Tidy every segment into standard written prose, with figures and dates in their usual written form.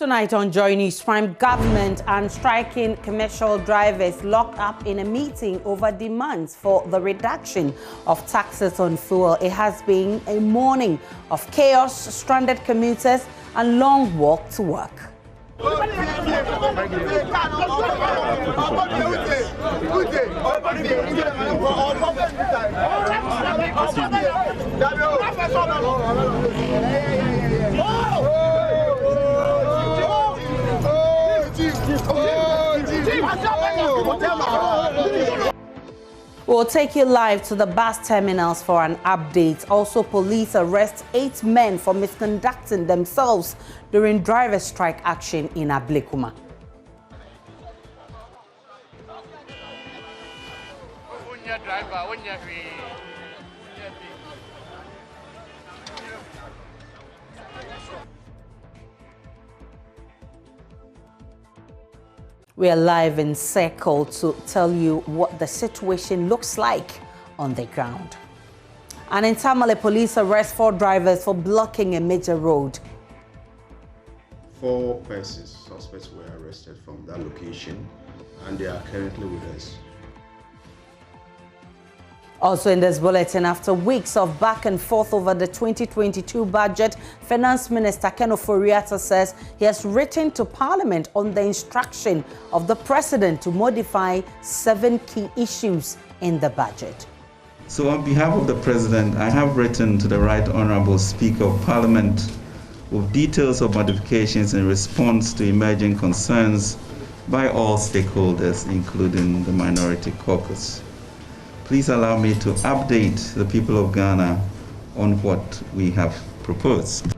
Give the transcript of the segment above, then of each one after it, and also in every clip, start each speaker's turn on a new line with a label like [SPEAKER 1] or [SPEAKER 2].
[SPEAKER 1] Tonight on Joy News Prime, government and striking commercial drivers locked up in a meeting over demands for the reduction of taxes on fuel. It has been a morning of chaos, stranded commuters and long walk to work. We'll take you live to the bus terminals for an update. Also, police arrest 8 men for misconducting themselves during driver strike action in Ablekuma. We are live in Circle to tell you what the situation looks like on the ground. And in Tamale, police arrest 4 drivers for blocking a major road.
[SPEAKER 2] 4 persons, suspects, were arrested from that location, and they are currently with us.
[SPEAKER 1] Also in this bulletin, after weeks of back and forth over the 2022 budget, Finance Minister Ken Ofori-Atta says he has written to Parliament on the instruction of the President to modify 7 key issues in the budget.
[SPEAKER 3] So on behalf of the President, I have written to the Right Honourable Speaker of Parliament with details of modifications in response to emerging concerns by all stakeholders, including the Minority Caucus. Please allow me to update the people of Ghana on what we have proposed.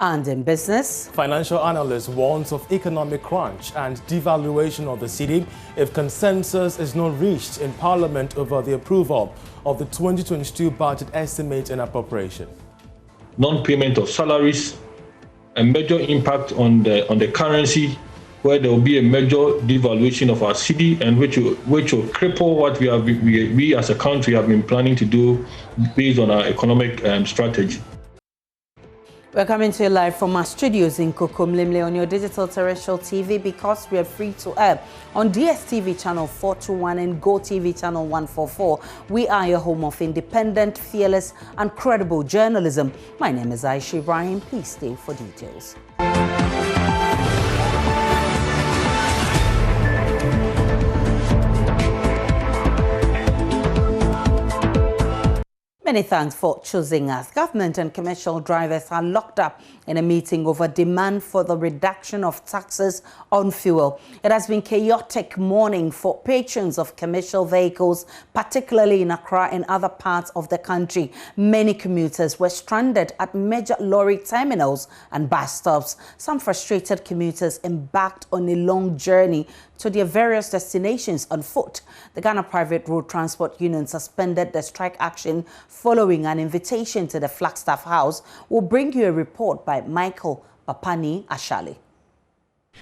[SPEAKER 1] And in business,
[SPEAKER 4] financial analyst warns of economic crunch and devaluation of the cedi if consensus is not reached in Parliament over the approval of the 2022 budget estimate and appropriation.
[SPEAKER 5] Non-payment of salaries, a major impact on the currency, where there will be a major devaluation of our cedi, and which will cripple what we as a country have been planning to do based on our economic strategy.
[SPEAKER 1] We're coming to you live from our studios in Kokomlemle on your digital terrestrial TV, because we are free to air on DSTV channel 421 and GoTV channel 144. We are your home of independent, fearless and credible journalism. My name is Aisha Ibrahim. Please stay for details. Many thanks for choosing us. Government and commercial drivers are locked up in a meeting over demand for the reduction of taxes on fuel. It has been a chaotic morning for patrons of commercial vehicles, particularly in Accra and other parts of the country. Many commuters were stranded at major lorry terminals and bus stops. Some frustrated commuters embarked on a long journey to their various destinations on foot. The Ghana Private Road Transport Union suspended the strike action following an invitation to the Flagstaff House. We'll bring you a report by Michael Papani Ashali.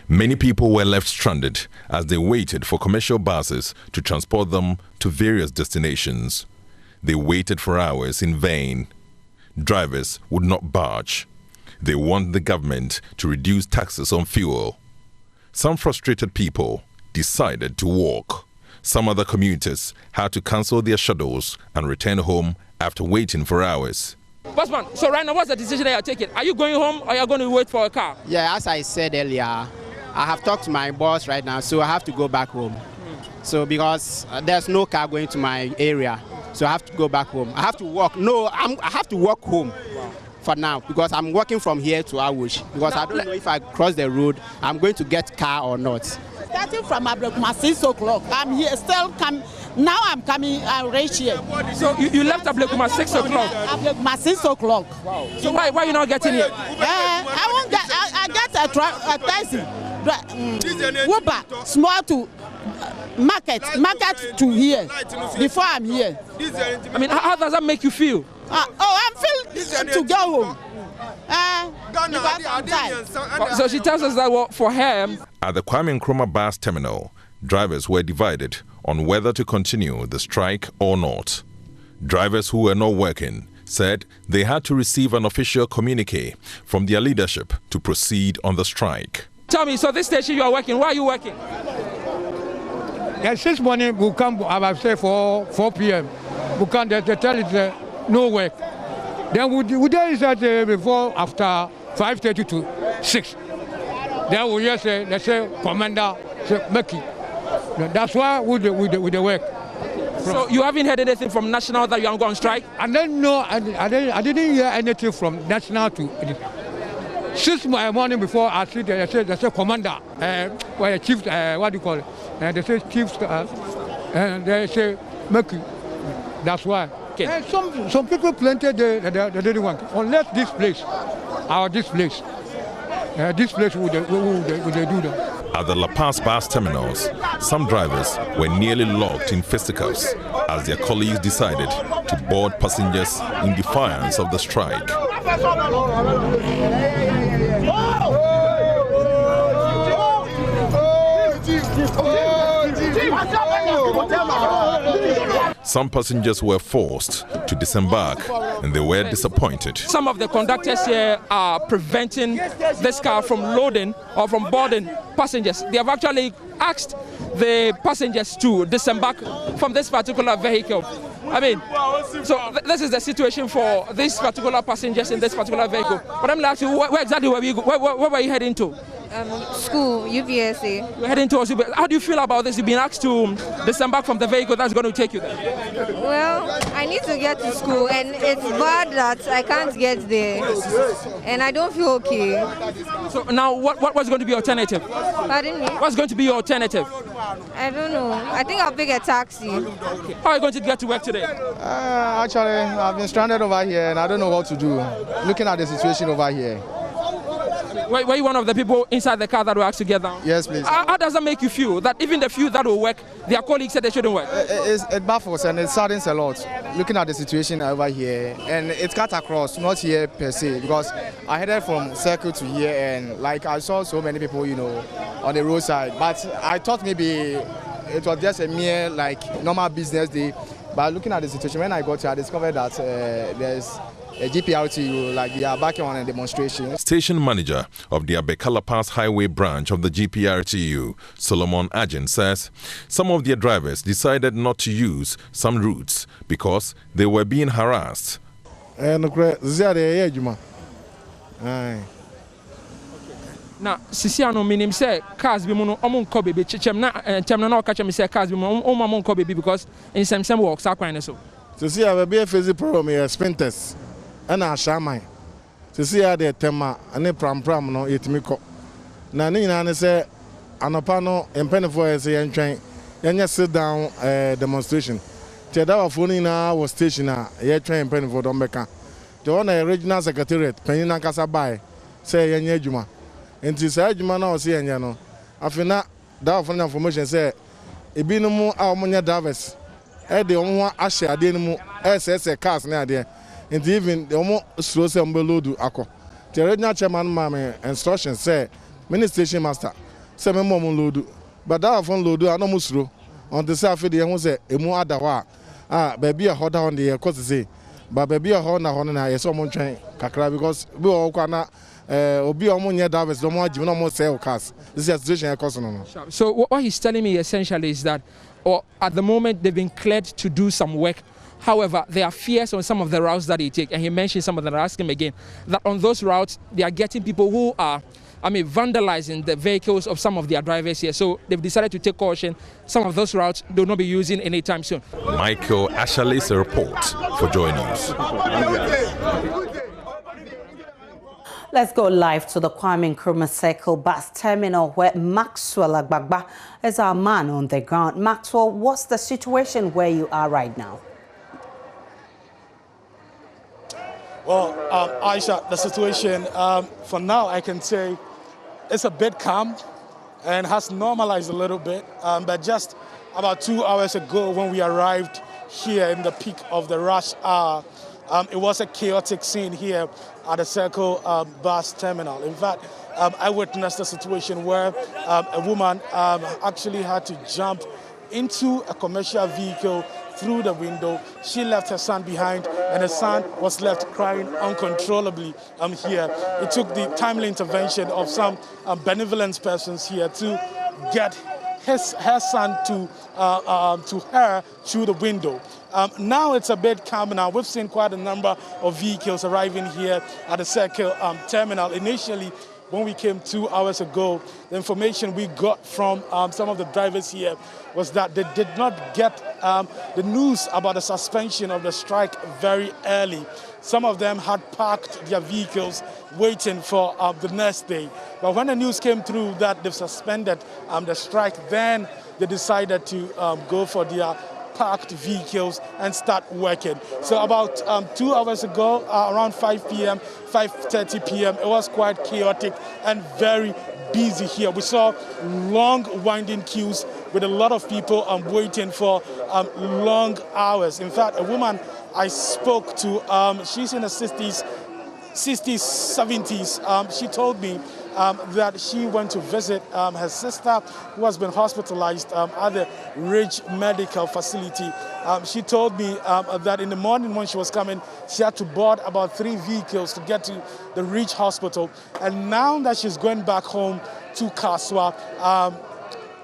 [SPEAKER 6] Many people were left stranded as they waited for commercial buses to transport them to various destinations. They waited for hours in vain. Drivers would not budge. They want the government to reduce taxes on fuel. Some frustrated people decided to walk. Some other commuters had to cancel their schedules and return home after waiting for hours.
[SPEAKER 7] Bossman, so right now, what's the decision that you're taking? Are you going home or are you going to wait for a car?
[SPEAKER 8] Yeah, as I said earlier, I have talked to my boss right now, so I have to go back home. So because there's no car going to my area, so I have to go back home. I have to walk. No, I have to walk home for now, because I'm walking from here to Awush, because I don't know if I cross the road, I'm going to get car or not.
[SPEAKER 9] Starting from Ablekuma 6 o'clock, I'm here, now I'm coming, right here.
[SPEAKER 7] So you left Ablekuma 6 o'clock?
[SPEAKER 9] Ablekuma 6 o'clock.
[SPEAKER 7] Wow. So why are you not getting here?
[SPEAKER 9] I won't get, I get a taxi, Uber, small to market to here, before I'm here.
[SPEAKER 7] I mean, how does that make you feel?
[SPEAKER 9] I'm feeling to go home.
[SPEAKER 7] So she tells us that for her...
[SPEAKER 6] At the Kwame Nkrumah bus terminal, drivers were divided on whether to continue the strike or not. Drivers who were not working said they had to receive an official communique from their leadership to proceed on the strike.
[SPEAKER 7] Tell me, so this station you are working, why are you working?
[SPEAKER 10] Yeah, 6 morning we come about say 4 p.m. We come they tell it no work. Then we there is that before after 5:30 to 6. Then we just say, let's say commander say make it. That's why we the work.
[SPEAKER 7] So you haven't heard anything from national that you are going on strike?
[SPEAKER 10] And then no, I didn't hear anything from national to 6 morning before I see they say commander, chief, what do you call it? They say chief, and they say make it. That's why. Okay. And some people planted they didn't want unless this place would they do that.
[SPEAKER 6] At the La Paz bus terminals, some drivers were nearly locked in fisticuffs as their colleagues decided to board passengers in defiance of the strike. Some passengers were forced to disembark and they were disappointed.
[SPEAKER 7] Some of the conductors here are preventing this car from loading or from boarding passengers. They have actually asked the passengers to disembark from this particular vehicle. I mean, so this is the situation for these particular passengers in this particular vehicle. But I'm going to ask you, where exactly were you heading to?
[SPEAKER 11] School, UPSA.
[SPEAKER 7] You're heading towards UPSA. How do you feel about this? You've been asked to disembark from the vehicle that's going to take you there.
[SPEAKER 11] Well, I need to get to school, and it's bad that I can't get there, and I don't feel okay.
[SPEAKER 7] So now, what's going to be your alternative?
[SPEAKER 11] Pardon me?
[SPEAKER 7] What's going to be your alternative?
[SPEAKER 11] I don't know. I think I'll pick a taxi.
[SPEAKER 7] Okay. How are you going to get to work today?
[SPEAKER 12] Actually, I've been stranded over here, and I don't know what to do. Looking at the situation over here.
[SPEAKER 7] Were you one of the people inside the car that were asked to get down?
[SPEAKER 12] Yes, please.
[SPEAKER 7] How does that make you feel? That even the few that will work, their colleagues said they shouldn't work?
[SPEAKER 12] It baffles and it saddens a lot, looking at the situation over here. And it's cut across, not here per se, because I headed from Circle to here, and like I saw so many people, on the roadside. But I thought maybe it was just a mere normal business day. But looking at the situation, when I got here, I discovered that there's a GPRTU, they are backing on a demonstration.
[SPEAKER 6] Station manager of the Abeka La Paz Highway branch of the GPRTU, Solomon Ajin, says some of their drivers decided not to use some routes because they were being harassed.
[SPEAKER 7] Now, Sisiano minim say cars be mono omon ko baby chichem na okache me say cars be mono omon ko baby because in some works are kwan so.
[SPEAKER 13] See, I be a physical problem here, sprinters. And I shaman. To see how they tema and a pram no it me co. Nana say Anopano and Pennyfoy say and train. Then sit down demonstration. Tedava phone now was stationer, a train Pennyford on Becca. The one regional secretariat, Penina Casabai, say Yajuma. And to say Juma now see Yano. After that, that phone information say, it be no more our money Davis. The only ashe adenimu SS cars na there and even the almost slow semble load ako the regional chairman mama instruction say mini station master say me mom load but that phone load I no musro on the say the who say emu adawa baby a hoda on the cause say but baby a hona na yeso mo twen kakra because we all kwana obi omo nya Davis no mo agi no mo sell cars this is situation cause no.
[SPEAKER 7] So what he's telling me essentially is that at the moment they've been cleared to do some work. However, there are fears on some of the routes that they take, and he mentioned some of them. I asked him again that on those routes they are getting people who are, vandalizing the vehicles of some of their drivers here. So they've decided to take caution. Some of those routes they will not be using anytime soon.
[SPEAKER 6] Michael Ashaley's report for Joy News.
[SPEAKER 1] Let's go live to the Kwame Nkrumah Circle bus terminal where Maxwell Agbagba is our man on the ground. Maxwell, what's the situation where you are right now?
[SPEAKER 14] Well, Aisha, the situation for now I can say it's a bit calm and has normalized a little bit. But just about 2 hours ago when we arrived here in the peak of the rush hour, it was a chaotic scene here at the Circle bus terminal. In fact, I witnessed a situation where a woman actually had to jump into a commercial vehicle through the window. She left her son behind, and her son was left crying uncontrollably here. It took the timely intervention of some benevolent persons here to get her son to her through the window. Now it's a bit calm now. We've seen quite a number of vehicles arriving here at the Circle terminal. Initially, when we came 2 hours ago, the information we got from some of the drivers here was that they did not get the news about the suspension of the strike very early. Some of them had parked their vehicles waiting for the next day. But when the news came through that they've suspended the strike, then they decided to go for their parked vehicles and start working. So about 2 hours ago, around 5 p.m., 5:30 p.m., it was quite chaotic and very busy here. We saw long winding queues with a lot of people waiting for long hours. In fact, a woman I spoke to, she's in her 60s, 70s. She told me that she went to visit her sister who has been hospitalized at the Ridge Medical Facility. She told me that in the morning when she was coming, she had to board about 3 vehicles to get to the Ridge Hospital. And now that she's going back home to Kaswa,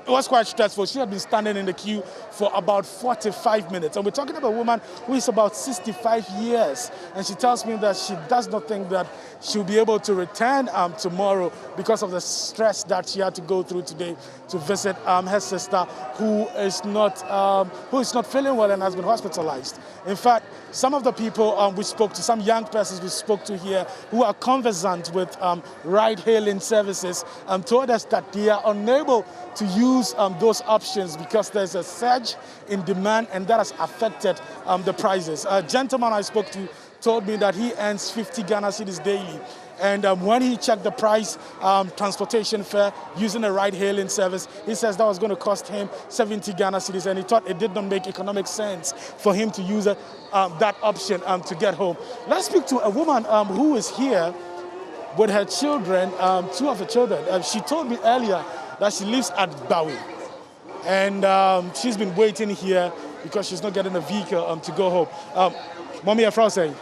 [SPEAKER 14] it was quite stressful. She had been standing in the queue for about 45 minutes. And we're talking about a woman who is about 65 years. And she tells me that she does not think that she'll be able to return tomorrow because of the stress that she had to go through today to visit her sister who is not feeling well and has been hospitalized. In fact, some of the people we spoke to, some young persons we spoke to here who are conversant with ride-hailing services told us that they are unable to use those options because there's a surge in demand and that has affected the prices. A gentleman I spoke to told me that he earns 50 Ghana cedis daily. And when he checked the price, transportation fare, using a ride-hailing service, he says that was going to cost him 70 Ghana cedis, and he thought it did not make economic sense for him to use that option to get home. Let's speak to a woman who is here with her children, 2 of her children. She told me earlier that she lives at Bawi, and she's been waiting here because she's not getting a vehicle to go home. Mommy, a friend saying.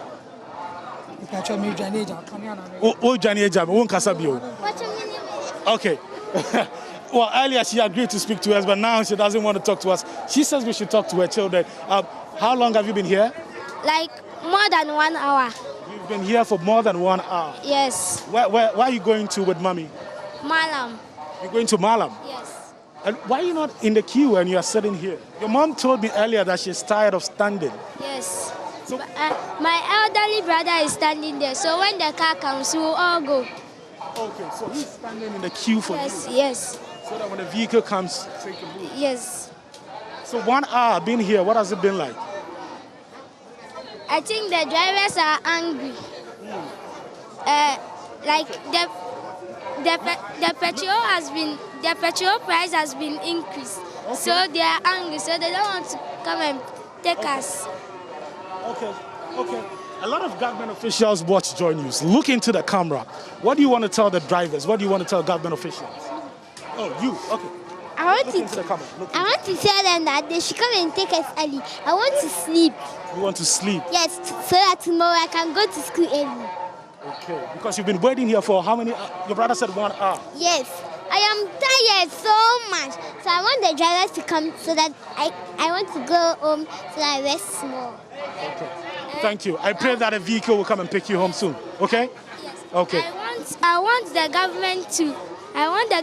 [SPEAKER 14] Okay. Well, earlier she agreed to speak to us, but now she doesn't want to talk to us. She says we should talk to her children. How long have you been here?
[SPEAKER 15] Like more than 1 hour.
[SPEAKER 14] You've been here for more than 1 hour?
[SPEAKER 15] Yes.
[SPEAKER 14] Where are you going to with mommy?
[SPEAKER 15] Malam.
[SPEAKER 14] You're going to Malam?
[SPEAKER 15] Yes.
[SPEAKER 14] And why are you not in the queue when you are sitting here? Your mom told me earlier that she's tired of standing.
[SPEAKER 15] Yes. So, my elderly brother is standing there, so when the car comes, we will all go.
[SPEAKER 14] Okay, so he's standing in the queue for you?
[SPEAKER 15] Yes.
[SPEAKER 14] So that when the vehicle comes, take a move?
[SPEAKER 15] Yes.
[SPEAKER 14] So 1 hour being here, what has it been like?
[SPEAKER 15] I think the drivers are angry. Like the petrol price has been increased. Okay. So they are angry, so they don't want to come and take us.
[SPEAKER 14] Okay. A lot of government officials watch Joy News. Look into the camera. What do you want to tell the drivers? What do you want to tell government officials? Oh, you. Okay.
[SPEAKER 15] I want
[SPEAKER 14] to
[SPEAKER 15] tell them that they should come and take us early. I want to sleep.
[SPEAKER 14] You want to sleep?
[SPEAKER 15] Yes, so that tomorrow I can go to school early.
[SPEAKER 14] Okay, because you've been waiting here for how many hours? Your brother said 1 hour.
[SPEAKER 15] Yes, I am tired so much. So I want the drivers to come so that I want to go home so that I rest more.
[SPEAKER 14] Okay, thank you. I pray that a vehicle will come and pick you home soon, okay?
[SPEAKER 15] Yes.
[SPEAKER 14] Okay.
[SPEAKER 15] I want the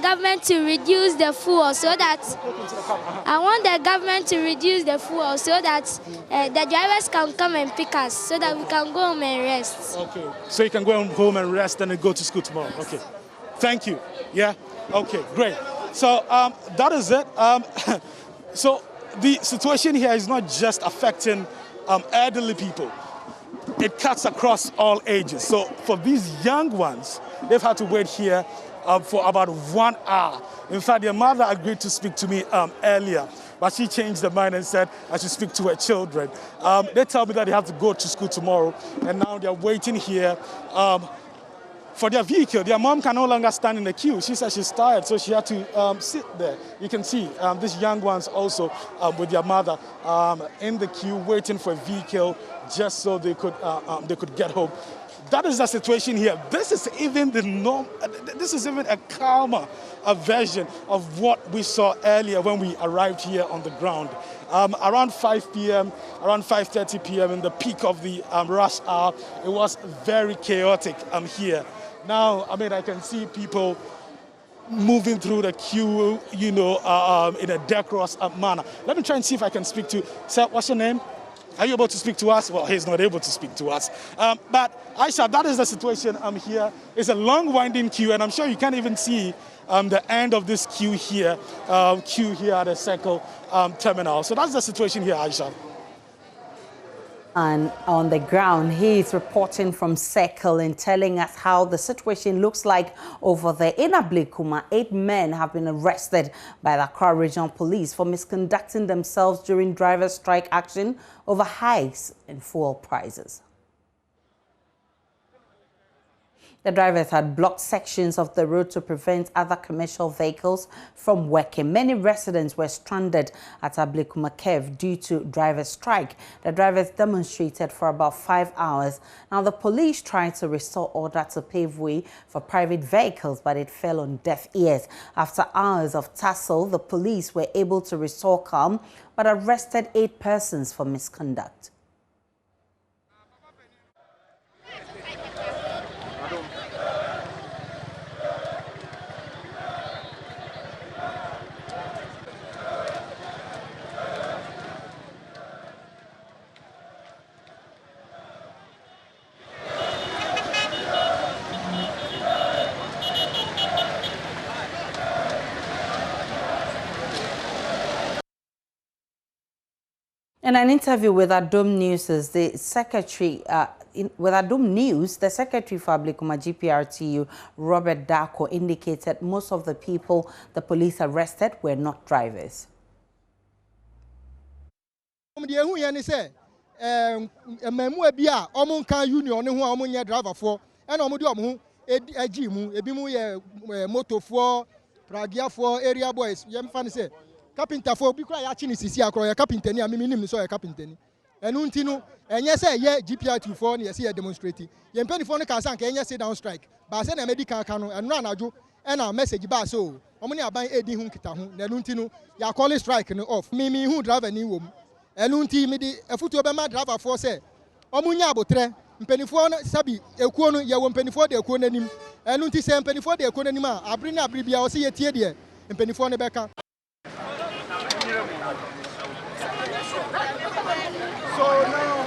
[SPEAKER 15] government to reduce the fuel so that the drivers can come and pick us so that we can go home and rest.
[SPEAKER 14] Okay. So you can go home and rest and then go to school tomorrow. Okay. Thank you. Yeah. Okay. Great. So that is it. So the situation here is not just affecting elderly people. It cuts across all ages. So for these young ones, they've had to wait here for about 1 hour. In fact, their mother agreed to speak to me earlier, but she changed her mind and said I should speak to her children. They tell me that they have to go to school tomorrow, and now they're waiting here for their vehicle. Their mom can no longer stand in the queue. She said she's tired, so she had to sit there. You can see these young ones also with their mother in the queue waiting for a vehicle just so they could get home. That is the situation here. This is even the norm. This is even a calmer version of what we saw earlier when we arrived here on the ground. Around 5 p.m., around 5:30 p.m. in the peak of the rush hour, it was very chaotic here. Now, I mean, I can see people moving through the queue, you know, in a decorous manner. Let me try and see if I can speak to, sir, what's your name? Are you able to speak to us? Well, he's not able to speak to us. But Aisha, that is the situation here. It's a long winding queue, and I'm sure you can't even see the end of this queue here at the Circle terminal. So that's the situation here, Aisha.
[SPEAKER 1] And on the ground, he is reporting from Circle and telling us how the situation looks like over there. In Ablekuma, 8 men have been arrested by the Accra Regional Police for misconducting themselves during driver strike action over hikes in fuel prices. The drivers had blocked sections of the road to prevent other commercial vehicles from working. Many residents were stranded at Ablekuma Kev due to driver strike. The drivers demonstrated for about 5 hours. Now, the police tried to restore order to pave way for private vehicles, but it fell on deaf ears. After hours of tussle, the police were able to restore calm, but arrested 8 persons for misconduct. In an interview with Adom News, the secretary the secretary for Ablekuma GPRTU, Robert Darko, indicated most of the people the police arrested were not drivers.
[SPEAKER 16] Carpenter for be cry actually sisi akro ya carpenter ni amimi nim so ya carpenter ni enu nti no enye say ye GPR2 for na ye demonstrate ye mpanifo no ka san ka enye sit down strike ba say na medical ka no enu anajo e na message ba so omo ni aban edi hu kita hu na enu nti no ya call strike no off mimi hu driver ni wom enu nti mi di efutu be ma driver for say omo nya abotre mpanifo no sabi ekuo no ye wo mpanifo de ekuo nanim enu nti say mpanifo de ekuo nanim a abri na abri bia o say ye tie de mpanifo no be ka. So now,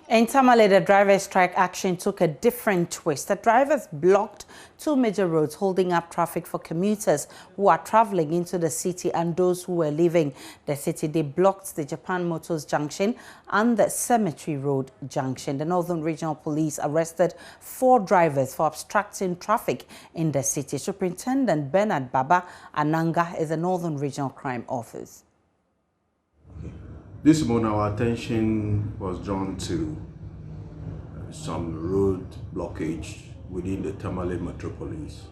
[SPEAKER 1] in Tamale, the driver strike action took a different twist. The drivers blocked 2 major roads, holding up traffic for commuters who are traveling into the city and those who were leaving the city. They blocked the Japan Motors Junction and the Cemetery Road Junction. The Northern Regional Police arrested 4 drivers for obstructing traffic in the city. Superintendent Bernard Baba Ananga is the Northern Regional Crime Office.
[SPEAKER 2] This morning, our attention was drawn to some road blockage within the Tamale metropolis.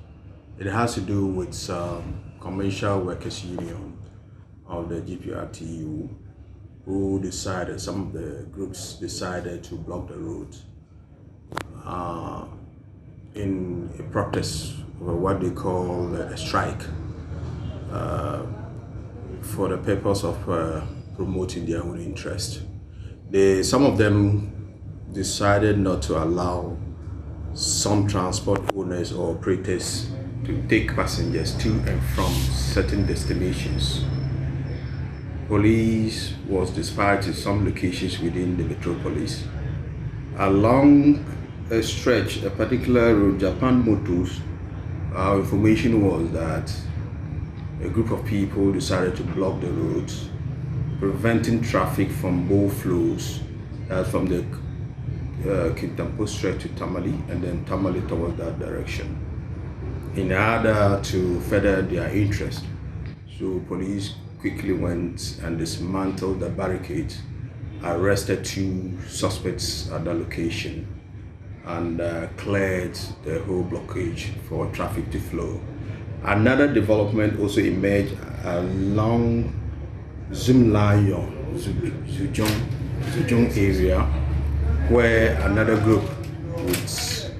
[SPEAKER 2] It has to do with some commercial workers union of the GPRTU who decided, some of the groups decided to block the road in a protest of what they call a strike for the purpose of promoting their own interest. Some of them decided not to allow some transport owners or operators to take passengers to and from certain destinations. Police was dispatched to some locations within the metropolis. Along a stretch, a particular road, Japan Motors, our information was that a group of people decided to block the roads, preventing traffic from both flows, from the Kintampo stretch to Tamale and then Tamale towards that direction. in order to further their interest. So police quickly went and dismantled the barricades, arrested 2 suspects at the location, and cleared the whole blockage for traffic to flow. Another development also emerged along Zujong area, where another group with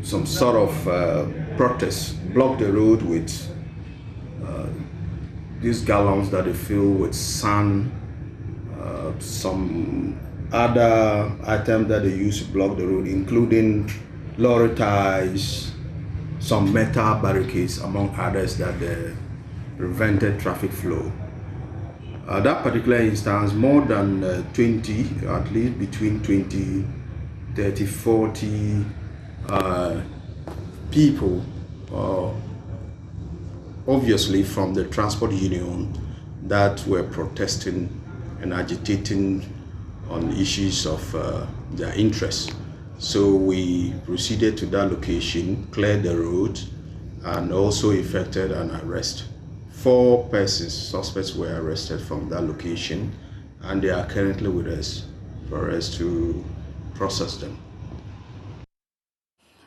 [SPEAKER 2] some sort of protest blocked the road with these gallons that they fill with sand, some other items that they use to block the road, including lorry ties, some metal barricades, among others, that prevented traffic flow. That particular instance, more than 20, at least between 20, 30, 40 people, obviously from the transport union, that were protesting and agitating on issues of their interests. So we proceeded to that location, cleared the road, and also effected an arrest. 4 persons, suspects, were arrested from that location, and they are currently with us for us to process them.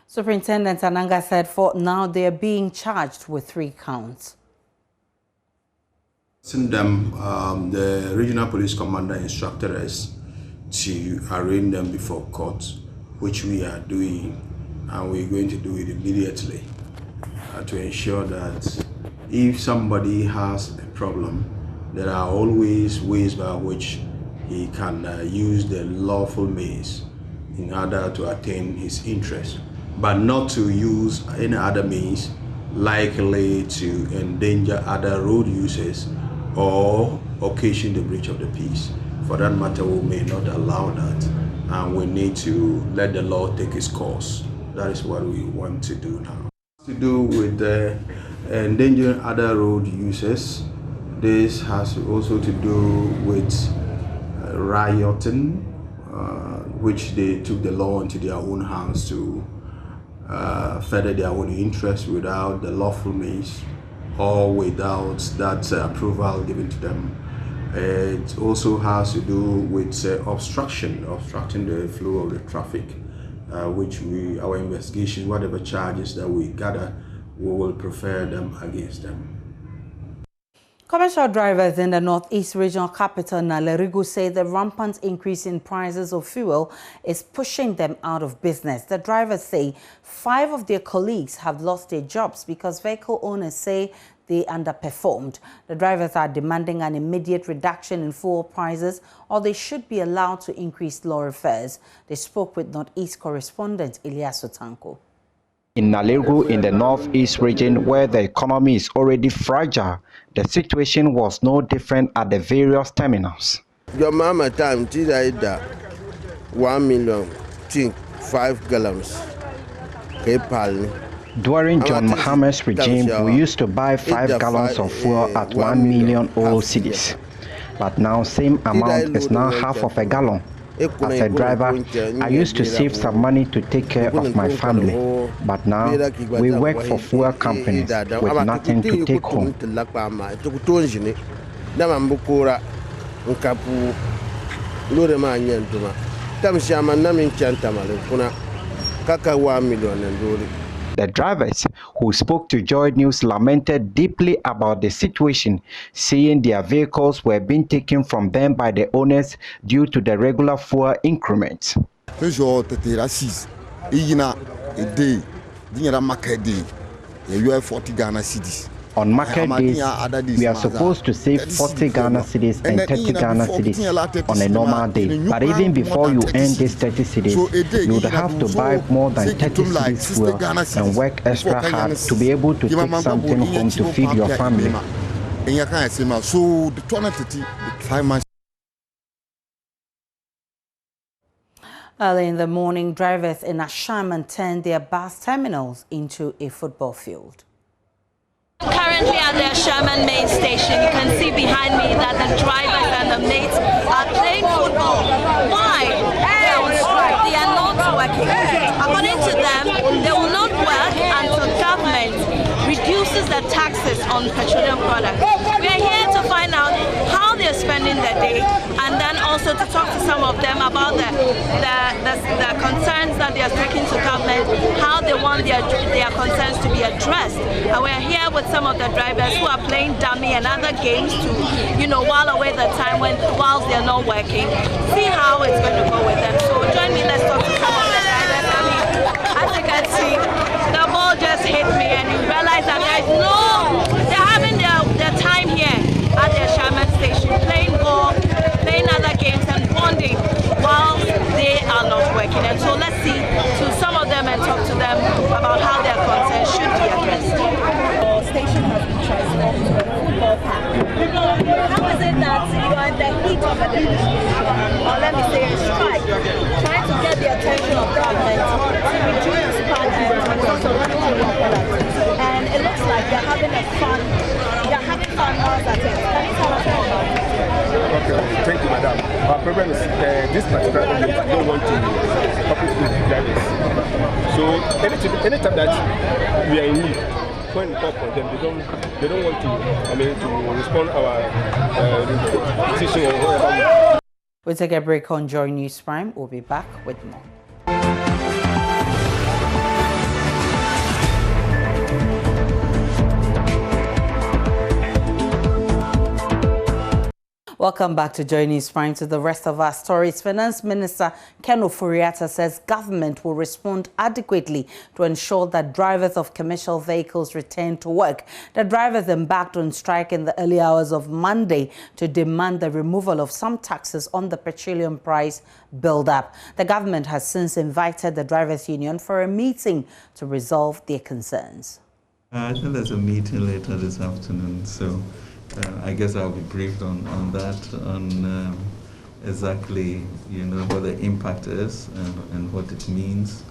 [SPEAKER 1] Superintendent Ananga said for now they are being charged with 3 counts.
[SPEAKER 2] Since them, the regional police commander instructed us to arraign them before court, which we are doing, and we're going to do it immediately to ensure that if somebody has a problem, there are always ways by which he can use the lawful means in order to attain his interest, but not to use any other means likely to endanger other road users or occasion the breach of the peace. For that matter, we may not allow that, and we need to let the law take its course. That is what we want to do now. To do with endangering other road users, this has also to do with rioting, which they took the law into their own hands to further their own interests without the lawful means or without that approval given to them. It also has to do with obstructing the flow of the traffic, which our investigation, whatever charges that we gather, we will prefer them against them.
[SPEAKER 1] Commercial drivers in the Northeast Regional Capital, Nalerigu, say the rampant increase in prices of fuel is pushing them out of business. The drivers say 5 of their colleagues have lost their jobs because vehicle owners say they underperformed. The drivers are demanding an immediate reduction in fuel prices, or they should be allowed to increase lorry fares. They spoke with Northeast correspondent Elias Otanko.
[SPEAKER 17] In Nalerigu, in the Northeast region, where the economy is already fragile, the situation was no different at the various terminals.
[SPEAKER 18] Your mama time, 1 million, 5 gallons.
[SPEAKER 17] During John Mohammed's regime, we used to buy 5 gallons of fuel at 1 million old cedis. But now, same amount is now half of a gallon. As a driver, I used to save some money to take care of my family, but now we work for fuel companies with nothing to take home. The drivers who spoke to Joy News lamented deeply about the situation, saying their vehicles were being taken from them by the owners due to the regular fuel increments. On market days, we are supposed to save 40 Ghana cedis and 30 Ghana cedis on a normal day. But even before you earn these 30 cedis, you would have to buy more than 30 cedis fuel and work extra hard to be able to take something home to feed your family.
[SPEAKER 1] Early in the morning, drivers in Ashaman turned their bus terminals into a football field.
[SPEAKER 19] Currently at the Sherman main station, you can see behind me that the drivers and the mates are playing football. Why? They are on strike. They are not working. According to them, they will not work until on petroleum products. We are here to find out how they're spending their day, and then also to talk to some of them about the concerns that they are taking to government, how they want their concerns to be addressed. And we are here with some of the drivers who are playing dummy and other games to, while away the time whilst they're not working. See how it's going to go with them. So join me, let's talk to some of the drivers. I mean, as you can see, the ball just hit me and you realize that they're having their time here at their Showbiz station, playing ball, playing other games and bonding while they are not working. And so let's see to some of them and talk to them about how their concerns should be addressed.
[SPEAKER 20] Our station has been transformed to a football park. How is it that you are in the heat of a demonstration, or let me say a strike, trying to get the attention of government to reduce the cost of petroleum products? And it looks like they're having fun while at it. Can you tell us more about it?
[SPEAKER 21] Okay, thank you, madam. Our problem is this particular audience don't want to cooperate with drivers. So anytime that we are in need, when we talk for them, they don't want to respond our petition or whatever.
[SPEAKER 1] We'll take a break on Joy News Prime. We'll be back with more. Welcome back to Joy News Prime. To the rest of our stories. Finance Minister Ken Ofori-Atta says government will respond adequately to ensure that drivers of commercial vehicles return to work. The drivers embarked on strike in the early hours of Monday to demand the removal of some taxes on the petroleum price build-up. The government has since invited the drivers' union for a meeting to resolve their concerns.
[SPEAKER 3] I think there's a meeting later this afternoon, so I guess I'll be briefed on that, on exactly, what the impact is and what it means,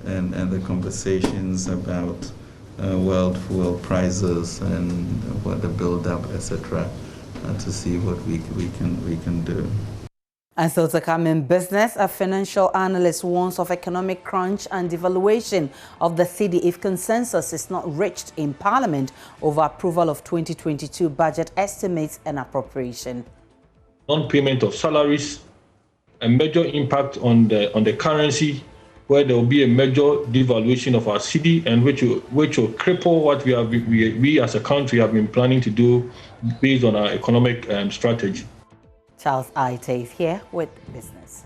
[SPEAKER 3] and the conversations about world fuel prices and what the build-up, etc., to see what we can do.
[SPEAKER 1] And so to come in business, a financial analyst warns of economic crunch and devaluation of the cedi if consensus is not reached in Parliament over approval of 2022 budget estimates and appropriation.
[SPEAKER 5] Non-payment of salaries, a major impact on the currency, where there will be a major devaluation of our cedi, and which will cripple what we as a country have been planning to do based on our economic strategy.
[SPEAKER 1] Charles Aite is here with business.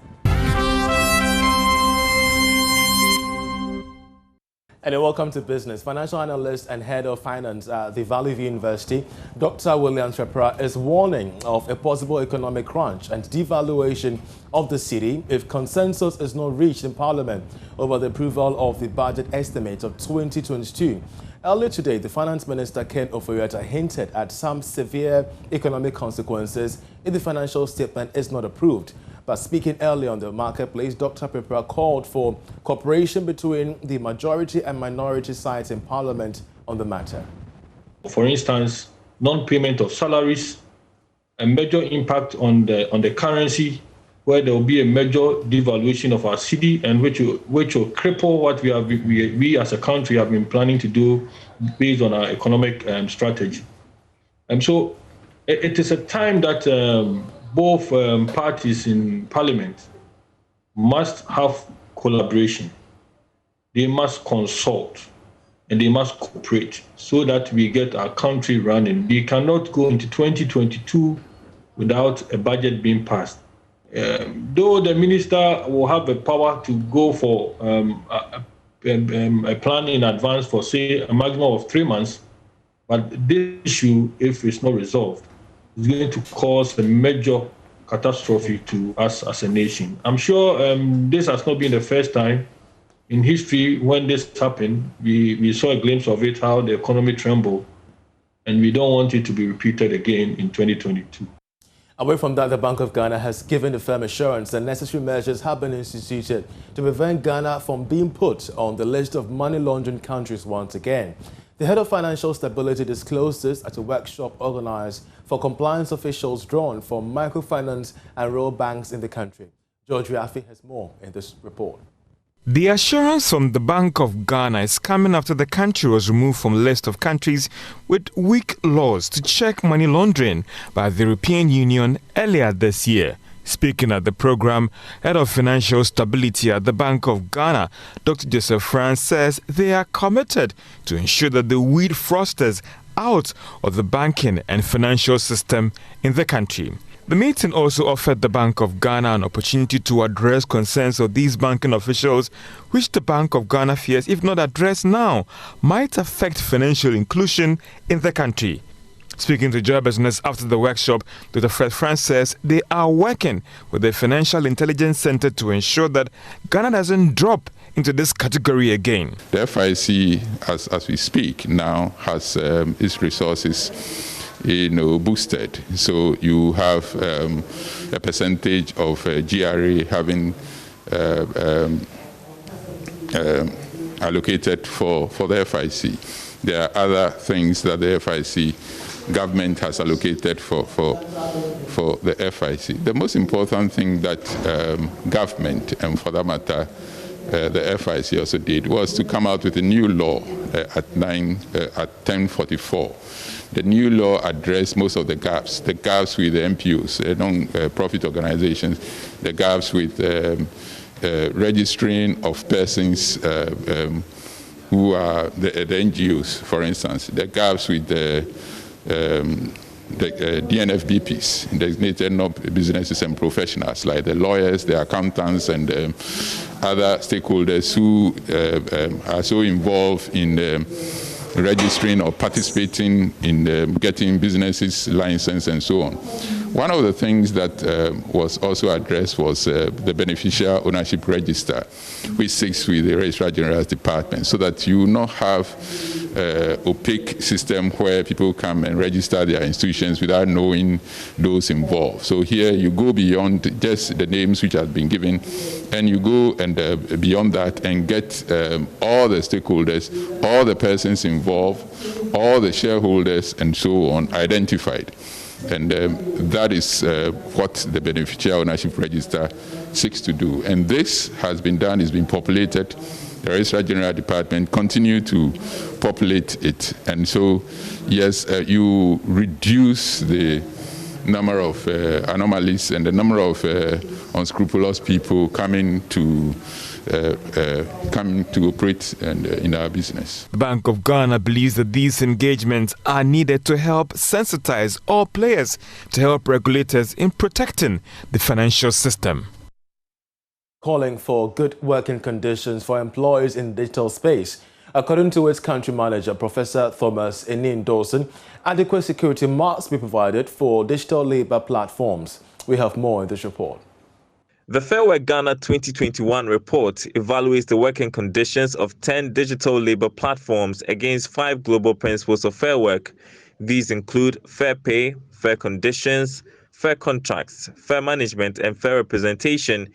[SPEAKER 4] And welcome to business. Financial analyst and head of finance at the Valley View University, Dr. William Trepra, is warning of a possible economic crunch and devaluation of the cedi if consensus is not reached in Parliament over the approval of the budget estimate of 2022. Earlier today, the Finance Minister Ken Ofori-Atta hinted at some severe economic consequences if the financial statement is not approved. But speaking earlier on the marketplace, Dr. Trepra called for cooperation between the majority and minority sides in Parliament on the matter.
[SPEAKER 5] For instance, non-payment of salaries, a major impact on the currency, where there will be a major devaluation of our cedi, and which will cripple what we as a country have been planning to do based on our economic strategy. And so it is a time that both parties in Parliament must have collaboration. They must consult and they must cooperate so that we get our country running. We cannot go into 2022 without a budget being passed. Though the minister will have the power to go for a plan in advance for, say, a maximum of 3 months, but this issue, if it's not resolved, is going to cause a major catastrophe to us as a nation. I'm sure this has not been the first time in history when this happened. We saw a glimpse of it, how the economy trembled, and we don't want it to be repeated again in 2022.
[SPEAKER 4] Away from that, the Bank of Ghana has given the firm assurance that necessary measures have been instituted to prevent Ghana from being put on the list of money laundering countries once again. The head of financial stability disclosed this at a workshop organized for compliance officials drawn from microfinance and rural banks in the country. George Riafi has more in this report.
[SPEAKER 8] The assurance from the Bank of Ghana is coming after the country was removed from a list of countries with weak laws to check money laundering by the European Union earlier this year. Speaking at the program, Head of Financial Stability at the Bank of Ghana, Dr. Joseph France, says they are committed to ensure that the weed frosters out of the banking and financial system in the country. The meeting also offered the Bank of Ghana an opportunity to address concerns of these banking officials, which the Bank of Ghana fears, if not addressed now, might affect financial inclusion in the country. Speaking to Joy Business after the workshop, Dr. Fred France says they are working with the Financial Intelligence Center to ensure that Ghana doesn't drop into this category again.
[SPEAKER 22] The FIC, as we speak now, has its resources boosted. So you have a percentage of GRA having allocated for the FIC. There are other things that the FIC government has allocated for the FIC. The most important thing that government, and for that matter, the FIC also did, was to come out with a new law at 1044. The new law addressed most of the gaps with the NPOs, non-profit organizations, the gaps with registering of persons who are the NGOs, for instance, the gaps with the DNFBPs, designated non-businesses and professionals, like the lawyers, the accountants, and other stakeholders who are so involved in registering or participating in getting businesses licensed and so on. One of the things that was also addressed was the beneficial ownership register, which sits with the Registrar General's Department, so that you will not have opaque system where people come and register their institutions without knowing those involved. So here you go beyond just the names which have been given, and you go and beyond that and get all the stakeholders, all the persons involved, all the shareholders and so on identified. And that is what the beneficial ownership register seeks to do. And this has been done, it's been populated. The Registrar General Department continue to populate it. And so, yes, you reduce the number of anomalies and the number of unscrupulous people coming to operate in our business.
[SPEAKER 8] The Bank of Ghana believes that these engagements are needed to help sensitize all players to help regulators in protecting the financial system.
[SPEAKER 4] Calling for good working conditions for employees in digital space. According to its country manager, Professor Thomas Enin-Dawson, adequate security must be provided for digital labor platforms. We have more in this report.
[SPEAKER 23] The Fair Work Ghana 2021 report evaluates the working conditions of 10 digital labor platforms against 5 global principles of fair work. These include fair pay, fair conditions, fair contracts, fair management, and fair representation.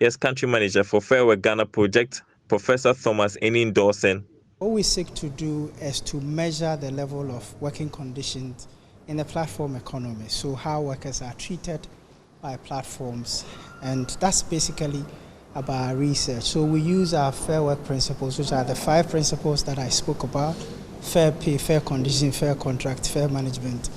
[SPEAKER 23] Here's country manager for Fair Work Ghana project, Professor Thomas Enin-Dawson.
[SPEAKER 24] What we seek to do is to measure the level of working conditions in the platform economy, so how workers are treated by platforms, and that's basically about our research. So we use our fair work principles, which are the 5 principles that I spoke about: fair pay, fair condition, fair contract, fair management,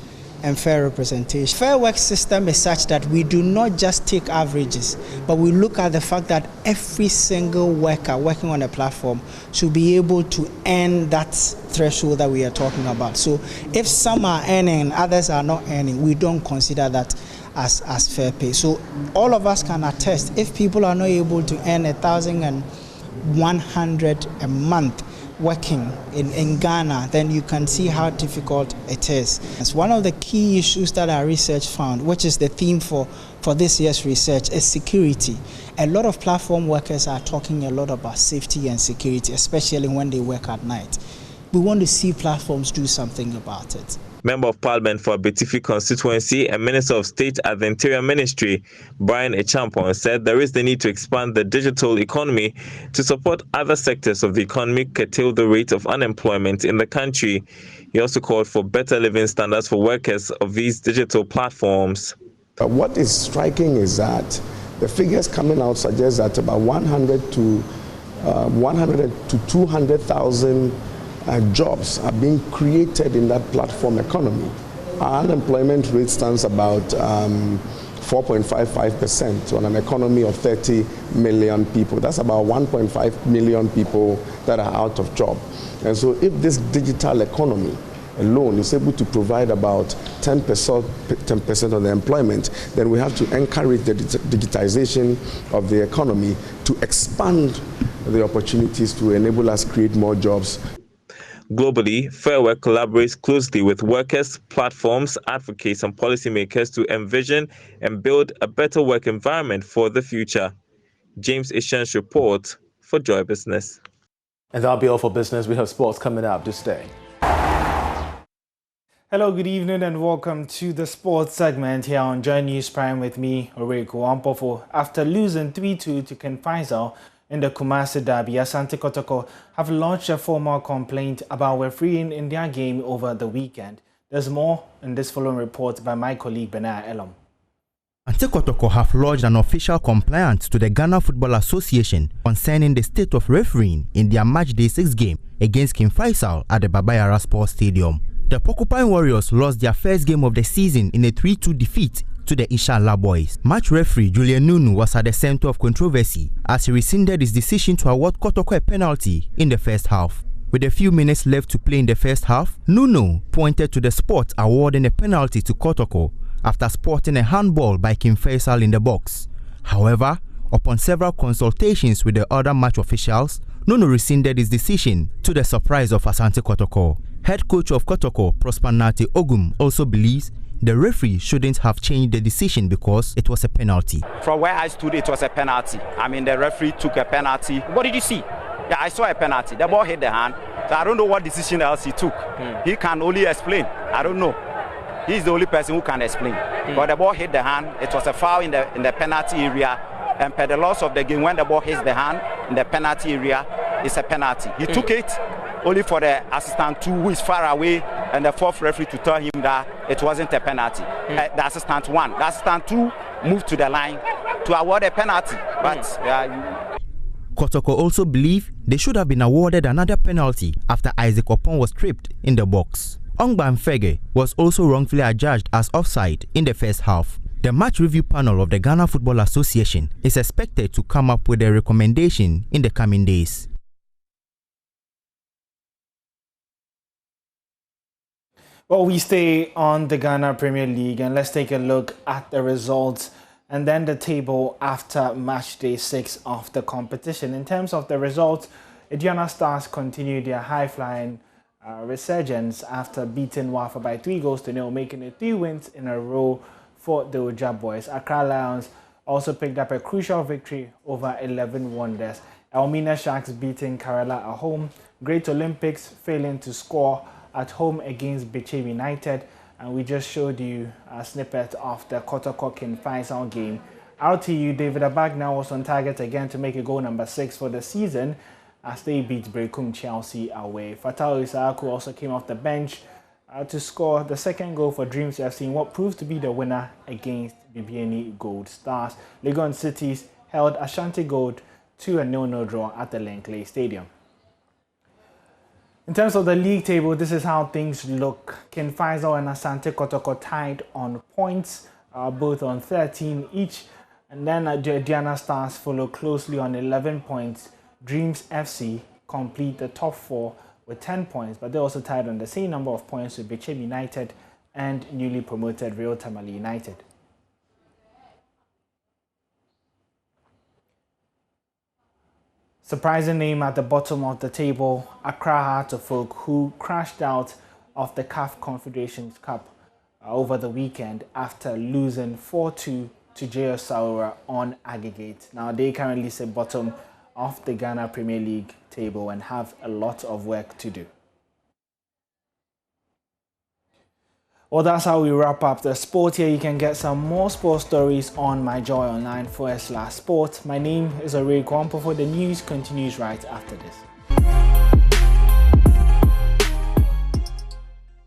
[SPEAKER 24] and fair representation. Fair work system is such that we do not just take averages, but we look at the fact that every single worker working on a platform should be able to earn that threshold that we are talking about. So if some are earning and others are not earning, we don't consider that as fair pay. So all of us can attest, if people are not able to earn 1,100 a month working in Ghana, then you can see how difficult it is. It's one of the key issues that our research found, which is the theme for this year's research, is security. A lot of platform workers are talking a lot about safety and security, especially when they work at night. We want to see platforms do something about it.
[SPEAKER 23] Member of Parliament for Abetifi constituency and Minister of State at the Interior Ministry, Brian Echampon, said there is the need to expand the digital economy to support other sectors of the economy, curtail the rate of unemployment in the country. He also called for better living standards for workers of these digital platforms.
[SPEAKER 25] What is striking is that the figures coming out suggest that about 100 to
[SPEAKER 9] 100 to 200,000 jobs are being created in that platform economy. Our unemployment rate stands about 4.55% on an economy of 30 million people. That's about 1.5 million people that are out of job. And so if this digital economy alone is able to provide about 10% of the employment, then we have to encourage the digitization of the economy to expand the opportunities to enable us create more jobs.
[SPEAKER 23] Globally, Fair Work collaborates closely with workers, platforms, advocates, and policymakers to envision and build a better work environment for the future. James Ishan's report for Joy Business.
[SPEAKER 4] And that'll be all for business. We have sports coming up. Just stay. Hello, good evening, and welcome to the sports segment here on Joy News Prime with me, Oreko Ampofo. After losing 3-2 to Ken Faisal in the Kumasi Derby, Asante Kotoko have launched a formal complaint about refereeing in their game over the weekend. There's more in this following report by my colleague Benaya Elom.
[SPEAKER 10] Asante Kotoko have lodged an official complaint to the Ghana Football Association concerning the state of refereeing in their matchday 6 game against King Faisal at the Baba Yara Sports Stadium. The Porcupine Warriors lost their first game of the season in a 3-2 defeat to the Inshallah Boys. Match referee Julian Nunu was at the center of controversy as he rescinded his decision to award Kotoko a penalty in the first half. With a few minutes left to play in the first half, Nunu pointed to the spot awarding a penalty to Kotoko after spotting a handball by King Faisal in the box. However, upon several consultations with the other match officials, Nunu rescinded his decision to the surprise of Asante Kotoko. Head coach of Kotoko, Prosper Nate Ogum, also believes the referee shouldn't have changed the decision because it was a penalty.
[SPEAKER 11] From where I stood, it was a penalty. I mean, the referee took a penalty. What did you see? Yeah, I saw a penalty. The ball hit the hand. So I don't know what decision else he took. He can only explain. I don't know. He's the only person who can explain. But the ball hit the hand. It was a foul in the penalty area. And per the laws of the game, when the ball hits the hand in the penalty area, it's a penalty. He took it only for the assistant 2 who is far away and the 4th referee to tell him that it wasn't a penalty. The assistant 1. The assistant 2 moved to the line to award a penalty. But
[SPEAKER 10] Kotoko also believe they should have been awarded another penalty after Isaac Opon was tripped in the box. Ongban Fege was also wrongfully adjudged as offside in the first half. The match review panel of the Ghana Football Association is expected to come up with a recommendation in the coming days.
[SPEAKER 4] Well, we stay on the Ghana Premier League and let's take a look at the results and then the table after match day 6 of the competition. In terms of the results, Aduana Stars continued their high-flying resurgence after beating Wafa by 3-0, making it 3 wins in a row for the Oja Boys. Accra Lions also picked up a crucial victory over 11 Wonders. Elmina Sharks beating Kerala at home. Great Olympics failing to score at home against Biche United, and we just showed you a snippet of the Kotoko King Faisal game. RTU David Abagna was on target again to make a goal number 6 for the season as they beat Brekum Chelsea away. Fatal Isaaku also came off the bench to score the second goal for Dreams FC in what proved to be the winner against Bibiani Gold Stars. Legon Cities held Ashanti Gold to a 0-0 draw at the Langley Stadium. In terms of the league table, this is how things look. King Faisal and Asante Kotoko tied on points, both on 13 each. And then Aduana Stars follow closely on 11 points. Dreams FC complete the top 4 with 10 points, but they also tied on the same number of points with Biche United and newly promoted Real Tamale United. Surprising name at the bottom of the table, Accra Heart of Folk, who crashed out of the CAF Confederations Cup over the weekend after losing 4-2 to JS Saura on aggregate. Now they currently sit bottom of the Ghana Premier League table and have a lot of work to do. Well, that's how we wrap up the sport here. You can get some more sports stories on myjoyonline.com/sport. My name is Oreko Ampofo. The news continues right after this.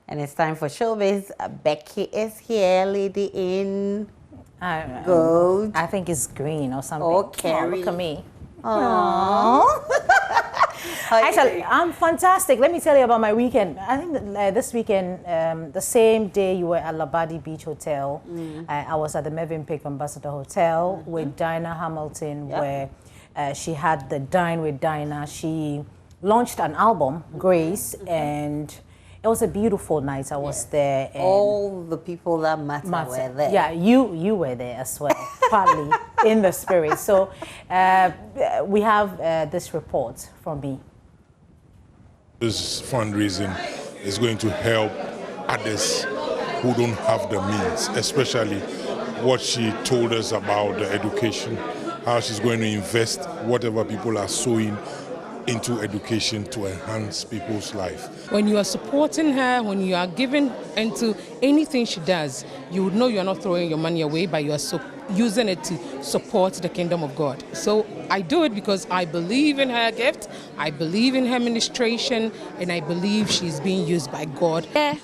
[SPEAKER 1] And it's time for Showbiz. Becky is here, lady in gold.
[SPEAKER 12] I think it's green or something.
[SPEAKER 1] Okay.
[SPEAKER 12] Oh, look at me.
[SPEAKER 6] Actually, I'm fantastic. Let me tell you about my weekend. I think that, this weekend, the same day you were at Labadi Beach Hotel, I was at the Mervyn Pick Ambassador Hotel with Dinah Hamilton, where she had the Dine with Dinah. She launched an album, Grace, and it was a beautiful night. I was there. And
[SPEAKER 1] all the people that matter were there.
[SPEAKER 6] Yeah, you were there as well, partly in the spirit. So we have this report from me.
[SPEAKER 7] This fundraising is going to help others who don't have the means, especially what she told us about the education, how she's going to invest whatever people are sowing into education to enhance people's life.
[SPEAKER 12] When you are supporting her, when you are giving into anything she does, you would know you are not throwing your money away, but you are using it to support the kingdom of God. So I do it because I believe in her gift, I believe in her ministration, and I believe she's being used by God.
[SPEAKER 13] It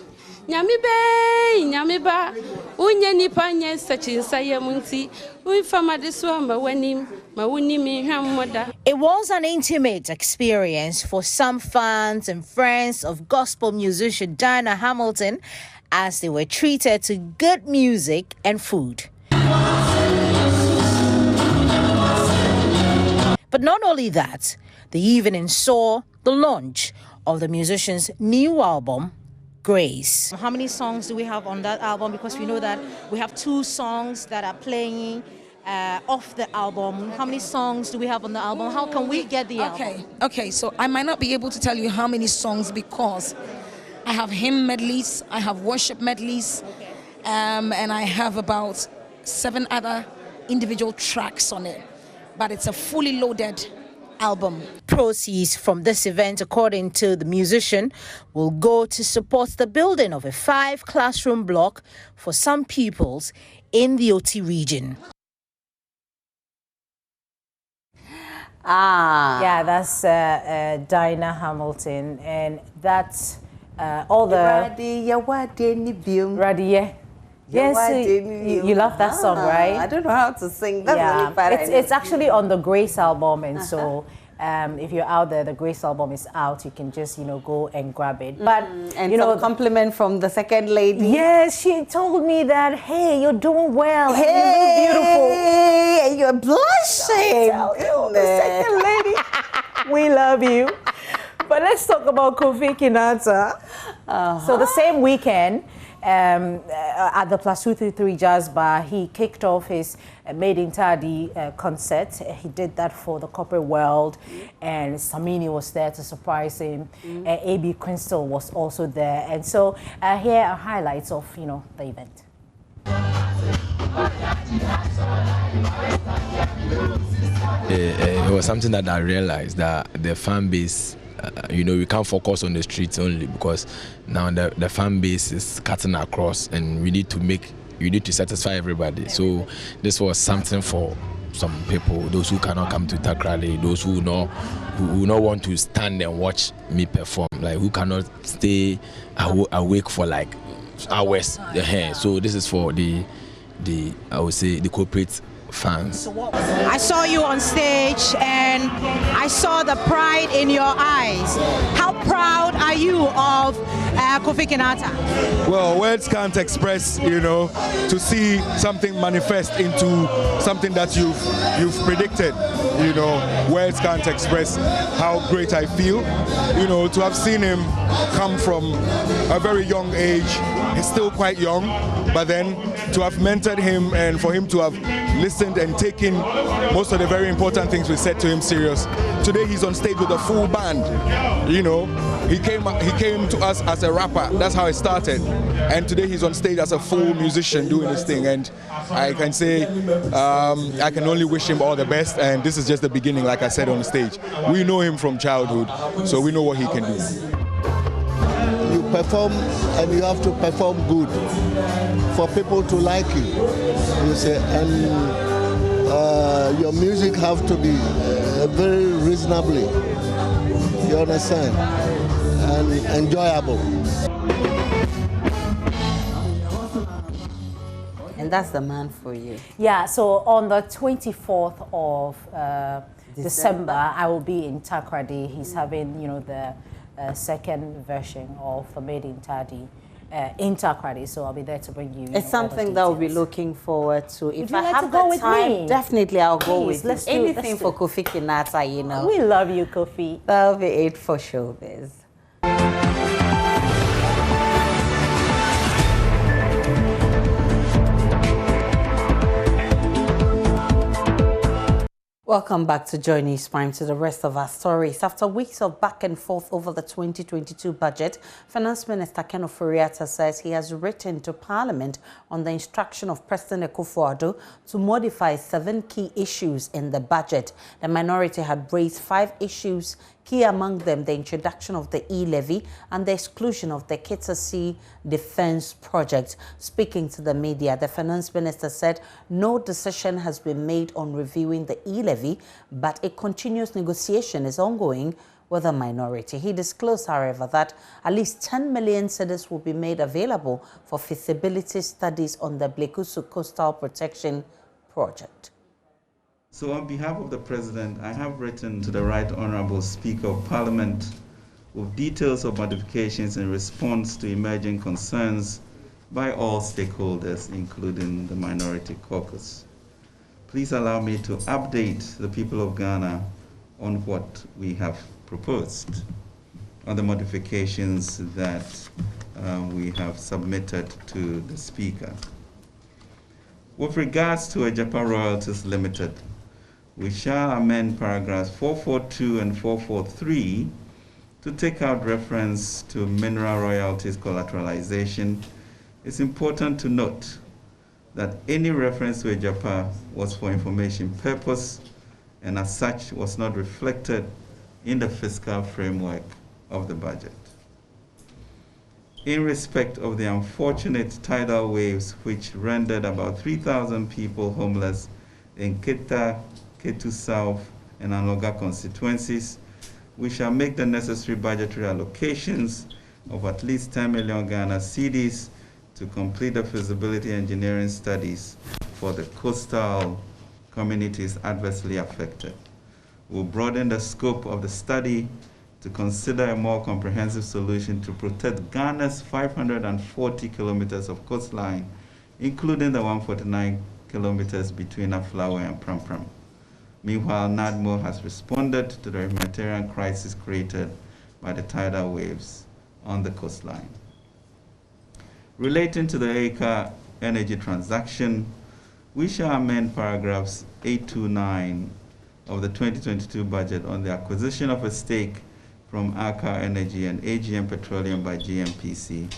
[SPEAKER 13] was an intimate experience for some fans and friends of gospel musician Dinah Hamilton as they were treated to good music and food. But not only that, the evening saw the launch of the musician's new album, Grace. How many songs do we have on that album? Because we know that we have 2 songs that are playing off the album. How many songs do we have on the album? How can we get the album?
[SPEAKER 25] Okay, so I might not be able to tell you how many songs because I have hymn medleys, I have worship medleys, and I have about 7 other individual tracks on it. But it's a fully loaded album.
[SPEAKER 13] Proceeds from this event, according to the musician, will go to support the building of a 5-classroom block for some pupils in the OT region. Yeah, that's Dinah Hamilton, and that's all the Radiye. Yes, you love that song, right?
[SPEAKER 1] I don't know how to sing. That's really
[SPEAKER 13] it's actually on the Grace album, and so if you're out there, the Grace album is out. You can just go and grab it. But
[SPEAKER 1] and some compliment from the second lady.
[SPEAKER 13] Yes, she told me that, hey, you're doing well.
[SPEAKER 1] Hey,
[SPEAKER 13] you're beautiful.
[SPEAKER 1] Hey, you're blushing.
[SPEAKER 13] The second lady. We love you. But let's talk about Kofi Kinata. So the same weekend, at the Plus 233 Jazz Bar, he kicked off his Made in Tadi concert. He did that for the corporate world, and Samini was there to surprise him. A.B. Crystal was also there, and so here are highlights of the event.
[SPEAKER 26] It was something that I realized that the fan base. We can't focus on the streets only because now the fan base is cutting across, and we need to satisfy everybody. So this was something for some people, those who cannot come to Takrali, those who not want to stand and watch me perform, like who cannot stay awake for like hours. So this is for the I would say the corporate fans.
[SPEAKER 13] I saw you on stage and I saw the pride in your eyes. How proud are you of Kofi Kinata?
[SPEAKER 27] Well, words can't express, to see something manifest into something that you've predicted. Words can't express how great I feel. To have seen him come from a very young age, he's still quite young, but then to have mentored him and for him to have listened and taken most of the very important things we said to him serious. Today he's on stage with a full band. He came to us as a rapper. That's how it started. And today he's on stage as a full musician doing his thing. And I can say I can only wish him all the best. And this is just the beginning, like I said on the stage. We know him from childhood, so we know what he can do.
[SPEAKER 28] You perform and you have to perform good for people to like you. You say, and your music have to be very reasonably, you understand, and enjoyable.
[SPEAKER 1] And that's the man for you.
[SPEAKER 13] Yeah, so on the 24th of
[SPEAKER 6] December, I will be in Takrady. He's having, you know, the second version of Made in Tadi in Takrady, so I'll be there to bring you.
[SPEAKER 1] It's something that we'll be looking forward to. If I
[SPEAKER 6] like
[SPEAKER 1] have
[SPEAKER 6] to go
[SPEAKER 1] the
[SPEAKER 6] with
[SPEAKER 1] time,
[SPEAKER 6] me?
[SPEAKER 1] definitely I'll go
[SPEAKER 6] Please,
[SPEAKER 1] with
[SPEAKER 6] let's
[SPEAKER 1] you.
[SPEAKER 6] do it,
[SPEAKER 1] Anything
[SPEAKER 6] let's
[SPEAKER 1] for
[SPEAKER 6] do
[SPEAKER 1] Kofi Kinata, you know.
[SPEAKER 6] We love you, Kofi.
[SPEAKER 1] That'll be it for Showbiz. Welcome back to Joy News Prime to the rest of our stories. After weeks of back and forth over the 2022 budget, Finance Minister Ken Ofori-Atta says he has written to Parliament on the instruction of President Akufo-Addo to modify 7 key issues in the budget. The minority had raised 5 issues, key among them the introduction of the E-levy and the exclusion of the Kitasi Defense Project. Speaking to the media, the Finance Minister said no decision has been made on reviewing the E-levy, but a continuous negotiation is ongoing with the minority. He disclosed, however, that at least 10 million cedis will be made available for feasibility studies on the Blekusu Coastal Protection Project.
[SPEAKER 3] So on behalf of the President, I have written to the Right Honourable Speaker of Parliament with details of modifications in response to emerging concerns by all stakeholders, including the Minority Caucus. Please allow me to update the people of Ghana on what we have proposed, on the modifications that we have submitted to the Speaker. With regards to Ejapa Royalties Limited, we shall amend paragraphs 442 and 443 to take out reference to mineral royalties collateralization. It's important to note that any reference to Ejapa was for information purpose and as such was not reflected in the fiscal framework of the budget. In respect of the unfortunate tidal waves which rendered about 3,000 people homeless in Keta, Ketu South, and Anloga constituencies, we shall make the necessary budgetary allocations of at least 10 million Ghana cedis to complete the feasibility engineering studies for the coastal communities adversely affected. We'll broaden the scope of the study to consider a more comprehensive solution to protect Ghana's 540 kilometers of coastline, including the 149 kilometers between Aflawe and Pram. Meanwhile, NADMO has responded to the humanitarian crisis created by the tidal waves on the coastline. Relating to the ACA energy transaction, we shall amend paragraphs 829 of the 2022 budget on the acquisition of a stake from ACA Energy and AGM Petroleum by GMPC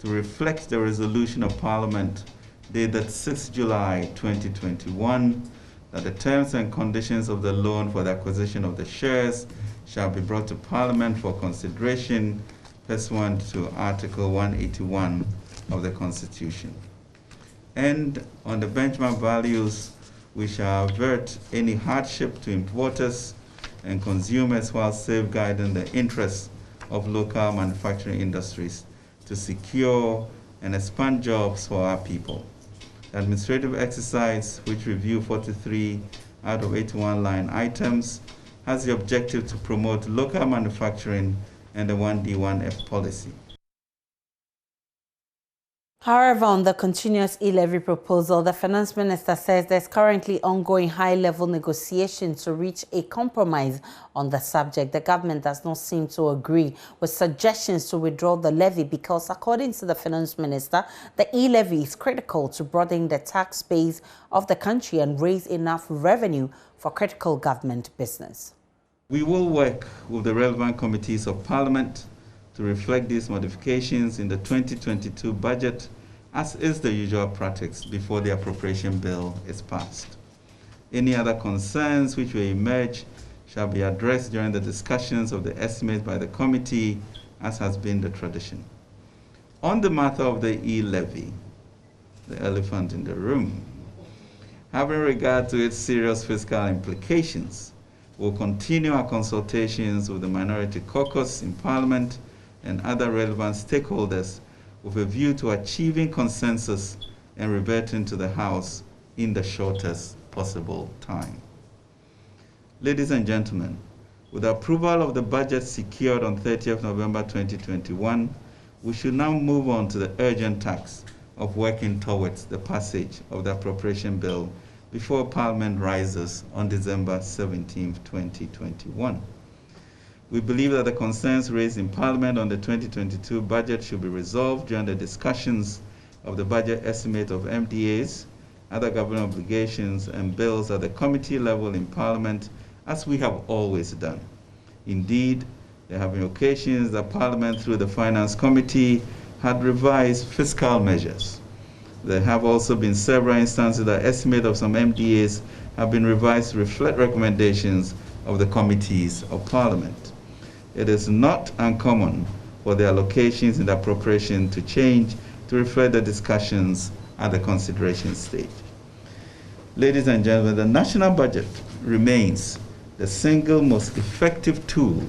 [SPEAKER 3] to reflect the resolution of Parliament dated 6 July 2021 that the terms and conditions of the loan for the acquisition of the shares shall be brought to Parliament for consideration pursuant to Article 181 of the Constitution. And on the benchmark values, we shall avert any hardship to importers and consumers while safeguarding the interests of local manufacturing industries to secure and expand jobs for our people. The administrative exercise, which review 43 out of 81 line items, has the objective to promote local manufacturing and the 1D1F policy.
[SPEAKER 1] However, on the continuous e-levy proposal, the Finance Minister says there's currently ongoing high-level negotiations to reach a compromise on the subject. The government does not seem to agree with suggestions to withdraw the levy because, according to the Finance Minister, the e-levy is critical to broaden the tax base of the country and raise enough revenue for critical government business.
[SPEAKER 3] We will work with the relevant committees of Parliament to reflect these modifications in the 2022 budget, as is the usual practice before the appropriation bill is passed. Any other concerns which will emerge shall be addressed during the discussions of the estimate by the committee, as has been the tradition. On the matter of the e-levy, the elephant in the room, having regard to its serious fiscal implications, we'll continue our consultations with the Minority Caucus in Parliament and other relevant stakeholders with a view to achieving consensus and reverting to the House in the shortest possible time. Ladies and gentlemen, with the approval of the budget secured on 30th November 2021, we should now move on to the urgent task of working towards the passage of the appropriation bill before Parliament rises on December 17, 2021. We believe that the concerns raised in Parliament on the 2022 budget should be resolved during the discussions of the budget estimate of MDAs, other government obligations, and bills at the committee level in Parliament, as we have always done. Indeed, there have been occasions that Parliament, through the Finance Committee, had revised fiscal measures. There have also been several instances that estimate of some MDAs have been revised to reflect recommendations of the committees of Parliament. It is not uncommon for the allocations in the appropriation to change to reflect the discussions at the consideration stage. Ladies and gentlemen, the national budget remains the single most effective tool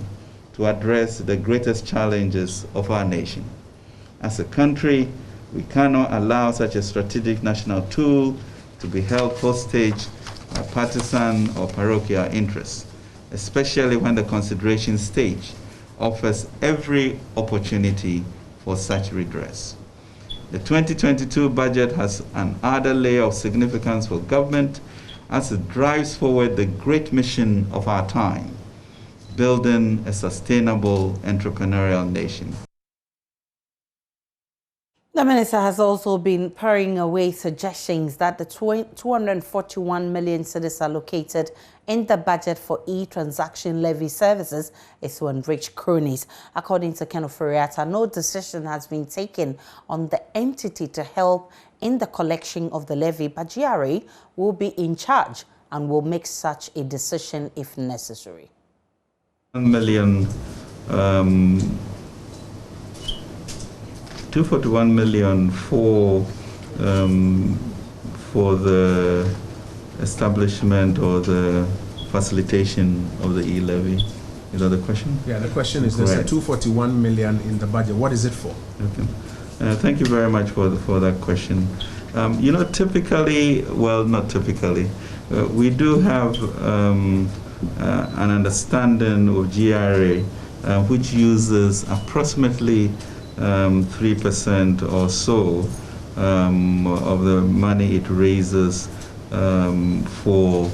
[SPEAKER 3] to address the greatest challenges of our nation. As a country, we cannot allow such a strategic national tool to be held hostage by partisan or parochial interests, especially when the consideration stage offers every opportunity for such redress. The 2022 budget has an added layer of significance for government as it drives forward the great mission of our time, building a sustainable entrepreneurial nation.
[SPEAKER 1] The minister has also been paring away suggestions that the 241 million cedis allocated in the budget for e-transaction levy services is to enrich cronies. According to Ken Oforiatta, no decision has been taken on the entity to help in the collection of the levy, but GRA will be in charge and will make such a decision if necessary.
[SPEAKER 3] 1 million 241 million for the establishment or the facilitation of the e-levy. Is that the question?
[SPEAKER 2] Yeah, the question is, there's a 241 million in the budget. What is it for?
[SPEAKER 3] Okay. Thank you very much for that question. You know, typically, well, not typically, we do have an understanding of GRA, which uses approximately 3% or so of the money it raises for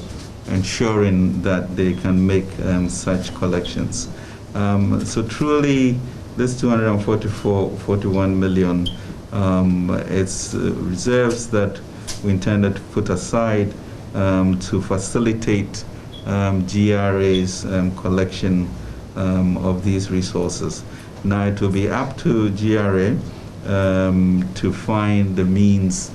[SPEAKER 3] ensuring that they can make such collections. So truly, this 241 million, it's reserves that we intended to put aside to facilitate GRA's collection of these resources. Now it will be up to GRA to find the means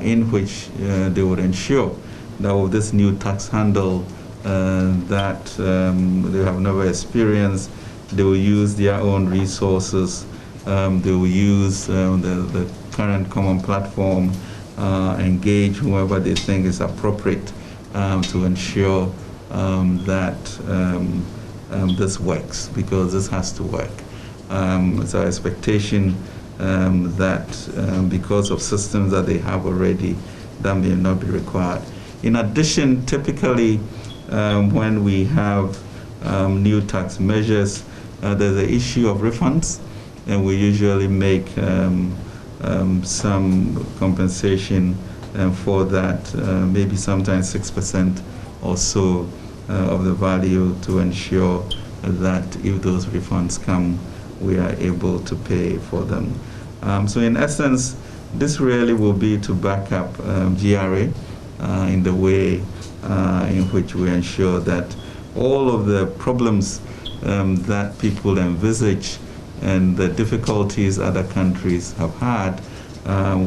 [SPEAKER 3] in which they would ensure that with this new tax handle that they have never experienced, they will use their own resources, they will use the current common platform, engage whoever they think is appropriate to ensure that this works, because this has to work. It's our expectation that because of systems that they have already, that may not be required. In addition, typically when we have new tax measures, there's the issue of refunds, and we usually make some compensation for that, maybe sometimes 6% or so of the value, to ensure that if those refunds come, we are able to pay for them. So in essence, this really will be to back up GRA in the way in which we ensure that all of the problems that people envisage and the difficulties other countries have had,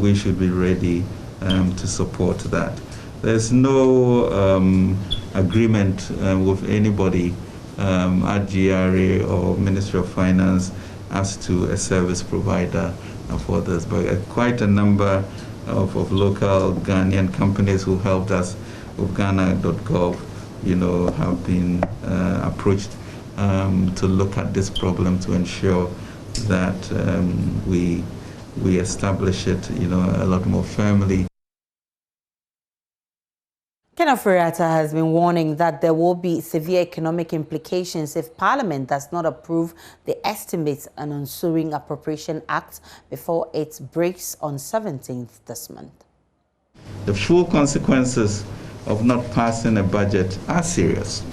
[SPEAKER 3] we should be ready to support that. There's no agreement with anybody at GRA or Ministry of Finance as to a service provider for this, but quite a number of local Ghanaian companies who helped us with Ghana.gov, you know, have been approached to look at this problem to ensure that we establish it, you know, a lot more firmly.
[SPEAKER 1] Kenneth Furiata has been warning that there will be severe economic implications if Parliament does not approve the estimates and ensuing Appropriation Act before it breaks on 17th this month.
[SPEAKER 3] The full consequences of not passing a budget are serious.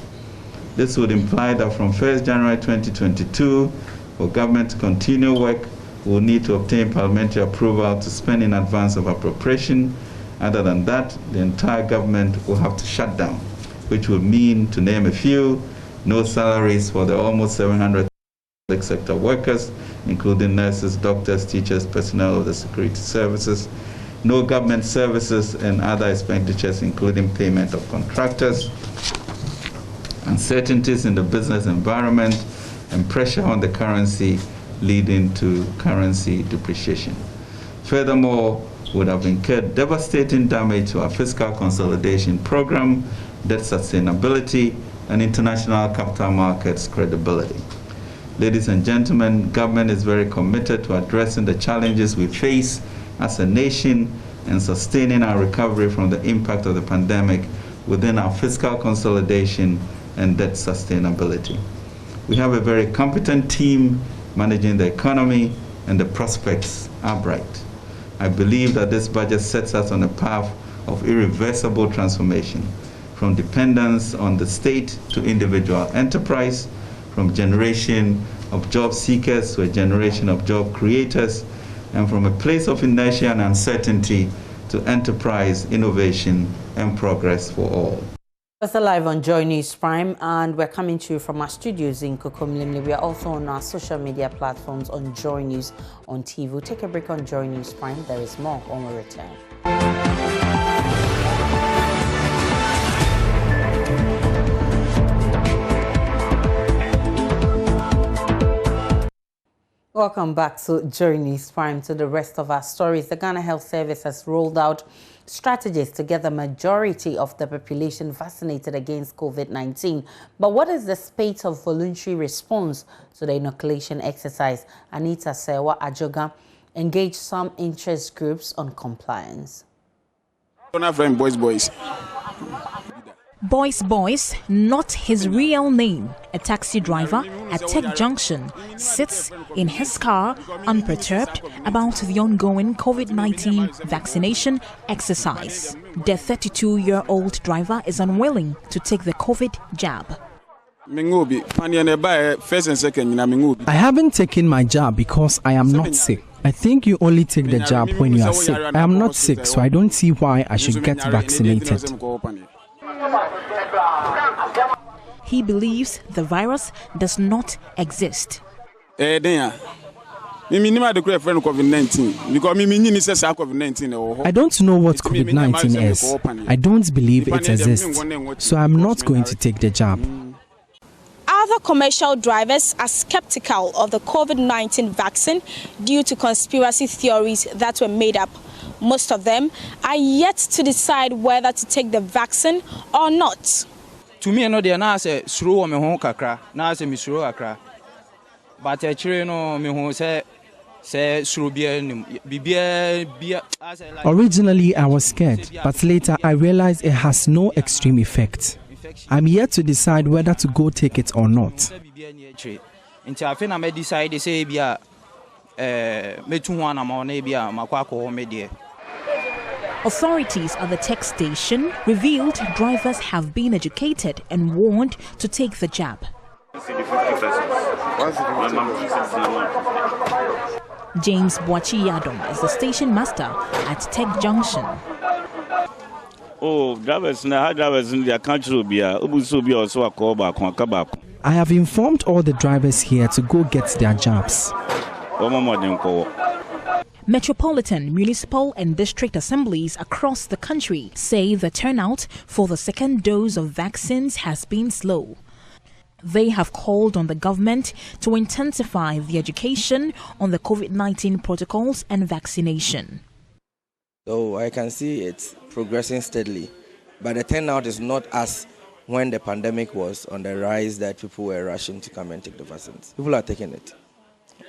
[SPEAKER 3] This would imply that from 1st January 2022, for government to continue work, we will need to obtain parliamentary approval to spend in advance of appropriation. Other than that, the entire government will have to shut down, which will mean, to name a few, no salaries for the almost 700 public sector workers, including nurses, doctors, teachers, personnel of the security services, no government services and other expenditures, including payment of contractors, uncertainties in the business environment, and pressure on the currency leading to currency depreciation. Furthermore, would have incurred devastating damage to our fiscal consolidation program, debt sustainability, and international capital markets credibility. Ladies and gentlemen, government is very committed to addressing the challenges we face as a nation and sustaining our recovery from the impact of the pandemic within our fiscal consolidation and debt sustainability. We have a very competent team managing the economy, and the prospects are bright. I believe that this budget sets us on a path of irreversible transformation, from dependence on the state to individual enterprise, from generation of job seekers to a generation of job creators, and from a place of inertia and uncertainty to enterprise, innovation, and progress for all.
[SPEAKER 1] We're live on Joy News Prime, and we're coming to you from our studios in Kokomlimli. We are also on our social media platforms on Joy News on TV. We'll take a break on Joy News Prime. There is more on the return. Welcome back to Joy News Prime. To the rest of our stories, the Ghana Health Service has rolled out strategies to get the majority of the population vaccinated against COVID-19. But what is the spate of voluntary response to the inoculation exercise? Anita Sewa Ajoga engaged some interest groups on compliance.
[SPEAKER 14] Boys, not his real name. A taxi driver at Tech Junction sits in his car unperturbed about the ongoing COVID-19 vaccination exercise. The 32-year-old driver is unwilling to take the COVID jab.
[SPEAKER 15] I haven't taken my jab because I am not sick. I think you only take the jab when you are sick. I am not sick, so I don't see why I should get vaccinated.
[SPEAKER 14] He believes the virus does not exist.
[SPEAKER 15] I don't know what COVID-19 is. I don't believe it exists, so I'm not going to take the jab.
[SPEAKER 16] Other commercial drivers are skeptical of the COVID-19 vaccine due to conspiracy theories that were made up. Most of them are yet to decide whether to take the vaccine or not.
[SPEAKER 17] To me, no, they are say slow me home kakra. Na say me slow kakra. But actually, no, me home say slow bia.
[SPEAKER 15] Originally, I was scared, but later I realized it has no extreme effect. I'm yet to decide whether to go take it or not.
[SPEAKER 17] Until I feel I decide to say bia me too one amount bia makwako me there.
[SPEAKER 14] Authorities at the tech station revealed drivers have been educated and warned to take the jab. James Boachi Yadom is the station master at Tech Junction.
[SPEAKER 18] Oh, drivers in their country will be also a call back.
[SPEAKER 15] I have informed all the drivers here to go get their jobs.
[SPEAKER 14] Metropolitan, municipal and district assemblies across the country say the turnout for the second dose of vaccines has been slow. They have called on the government to intensify the education on the COVID-19 protocols and vaccination.
[SPEAKER 19] So I can see it's progressing steadily, but the turnout is not as when the pandemic was on the rise that people were rushing to come and take the vaccines. People are taking it,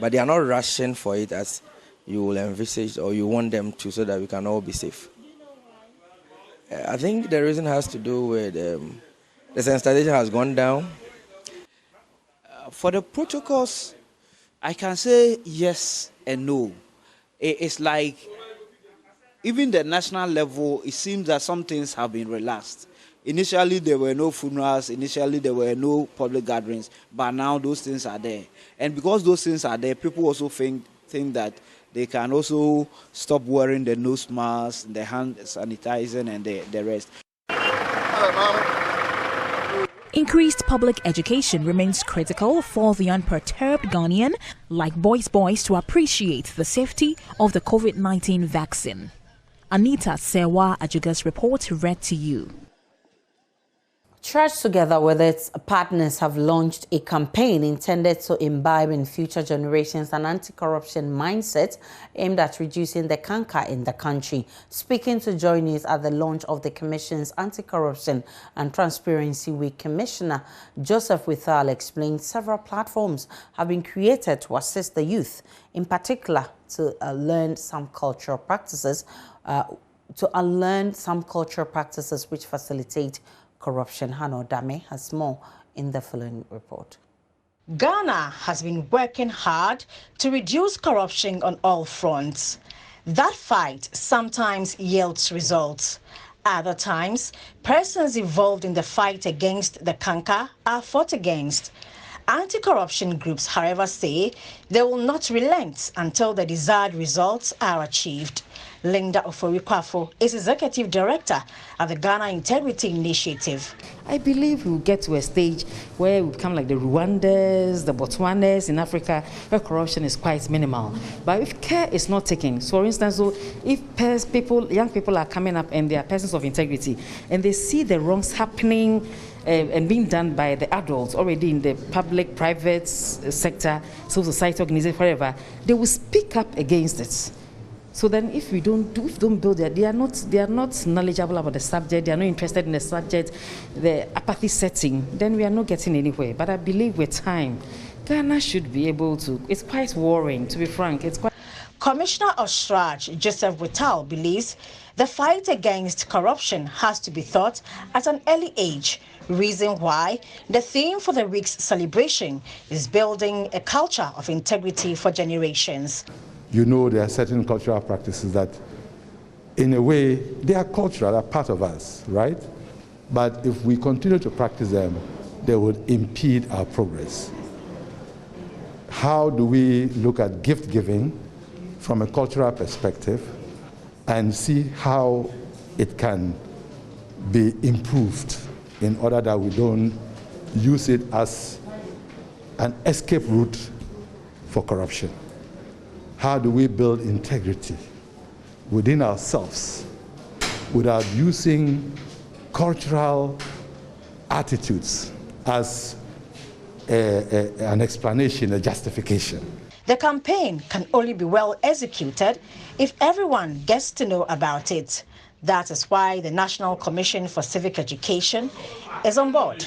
[SPEAKER 19] but they are not rushing for it as you will envisage or you want them to, so that we can all be safe. I think the reason has to do with the sensitization has gone down.
[SPEAKER 5] For the protocols, I can say yes and no. It's like, even the national level, it seems that some things have been relaxed. Initially, there were no funerals. Initially, there were no public gatherings. But now those things are there. And because those things are there, people also think that they can also stop wearing the nose masks, the hand sanitizing, and the rest.
[SPEAKER 14] Increased public education remains critical for the unperturbed Ghanaian, like boys to appreciate the safety of the COVID-19 vaccine. Anita Sewa Ajuga's report read to you.
[SPEAKER 1] Church, together with its partners, have launched a campaign intended to imbibe in future generations an anti-corruption mindset aimed at reducing the canker in the country. Speaking to Joy News at the launch of the Commission's Anti-Corruption and Transparency Week, Commissioner Joseph Withal explained several platforms have been created to assist the youth, in particular to learn some cultural practices, which facilitate corruption. Hano Dame has more in the following report.
[SPEAKER 8] Ghana has been working hard to reduce corruption on all fronts. That fight sometimes yields results. Other times, persons involved in the fight against the canker are fought against. Anti-corruption groups, however, say they will not relent until the desired results are achieved. Linda Oforikwafo is Executive Director of the Ghana Integrity Initiative.
[SPEAKER 9] I believe we'll get to a stage where we become like the Rwandans, the Botswanas in Africa, where corruption is quite minimal. But if care is not taken, so for instance, so if young people are coming up and they are persons of integrity, and they see the wrongs happening and being done by the adults already in the public, private sector, civil society organization, wherever, they will speak up against it. So then if we don't build that, they are not knowledgeable about the subject, they are not interested in the subject, the apathy setting, then we are not getting anywhere. But I believe with time, Ghana should be able to. It's quite worrying, to be frank.
[SPEAKER 8] Commissioner of Strach, Joseph Withal, believes the fight against corruption has to be taught at an early age, reason why the theme for the week's celebration is building a culture of integrity for generations.
[SPEAKER 27] You know, there are certain cultural practices that, in a way, they are cultural, they're part of us, right? But if we continue to practice them, they would impede our progress. How do we look at gift giving from a cultural perspective and see how it can be improved in order that we don't use it as an escape route for corruption? How do we build integrity within ourselves without using cultural attitudes as an explanation, a justification?
[SPEAKER 8] The campaign can only be well executed if everyone gets to know about it. That is why the National Commission for Civic Education is on board.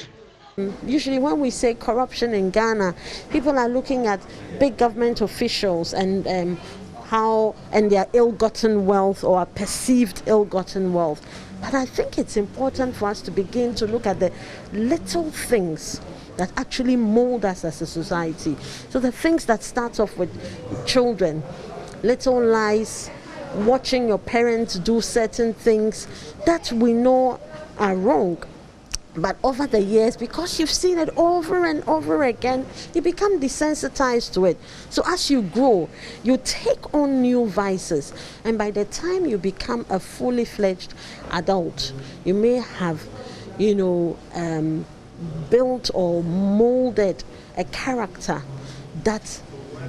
[SPEAKER 20] Usually when we say corruption in Ghana, people are looking at big government officials and their ill-gotten wealth or perceived ill-gotten wealth. But I think it's important for us to begin to look at the little things that actually mold us as a society. So the things that start off with children, little lies, watching your parents do certain things that we know are wrong. But over the years, because you've seen it over and over again, you become desensitized to it. So as you grow, you take on new vices. And by the time you become a fully fledged adult, you may have, built or molded a character that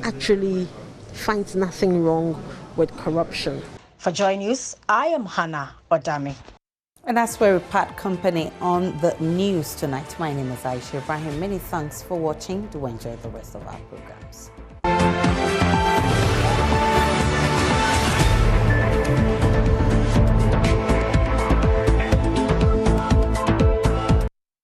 [SPEAKER 20] actually finds nothing wrong with corruption.
[SPEAKER 8] For Joy News, I am Hannah Odami.
[SPEAKER 1] And that's where we part company on the news tonight. My name is Aisha Ibrahim. Many thanks for watching. Do enjoy the rest of our programs.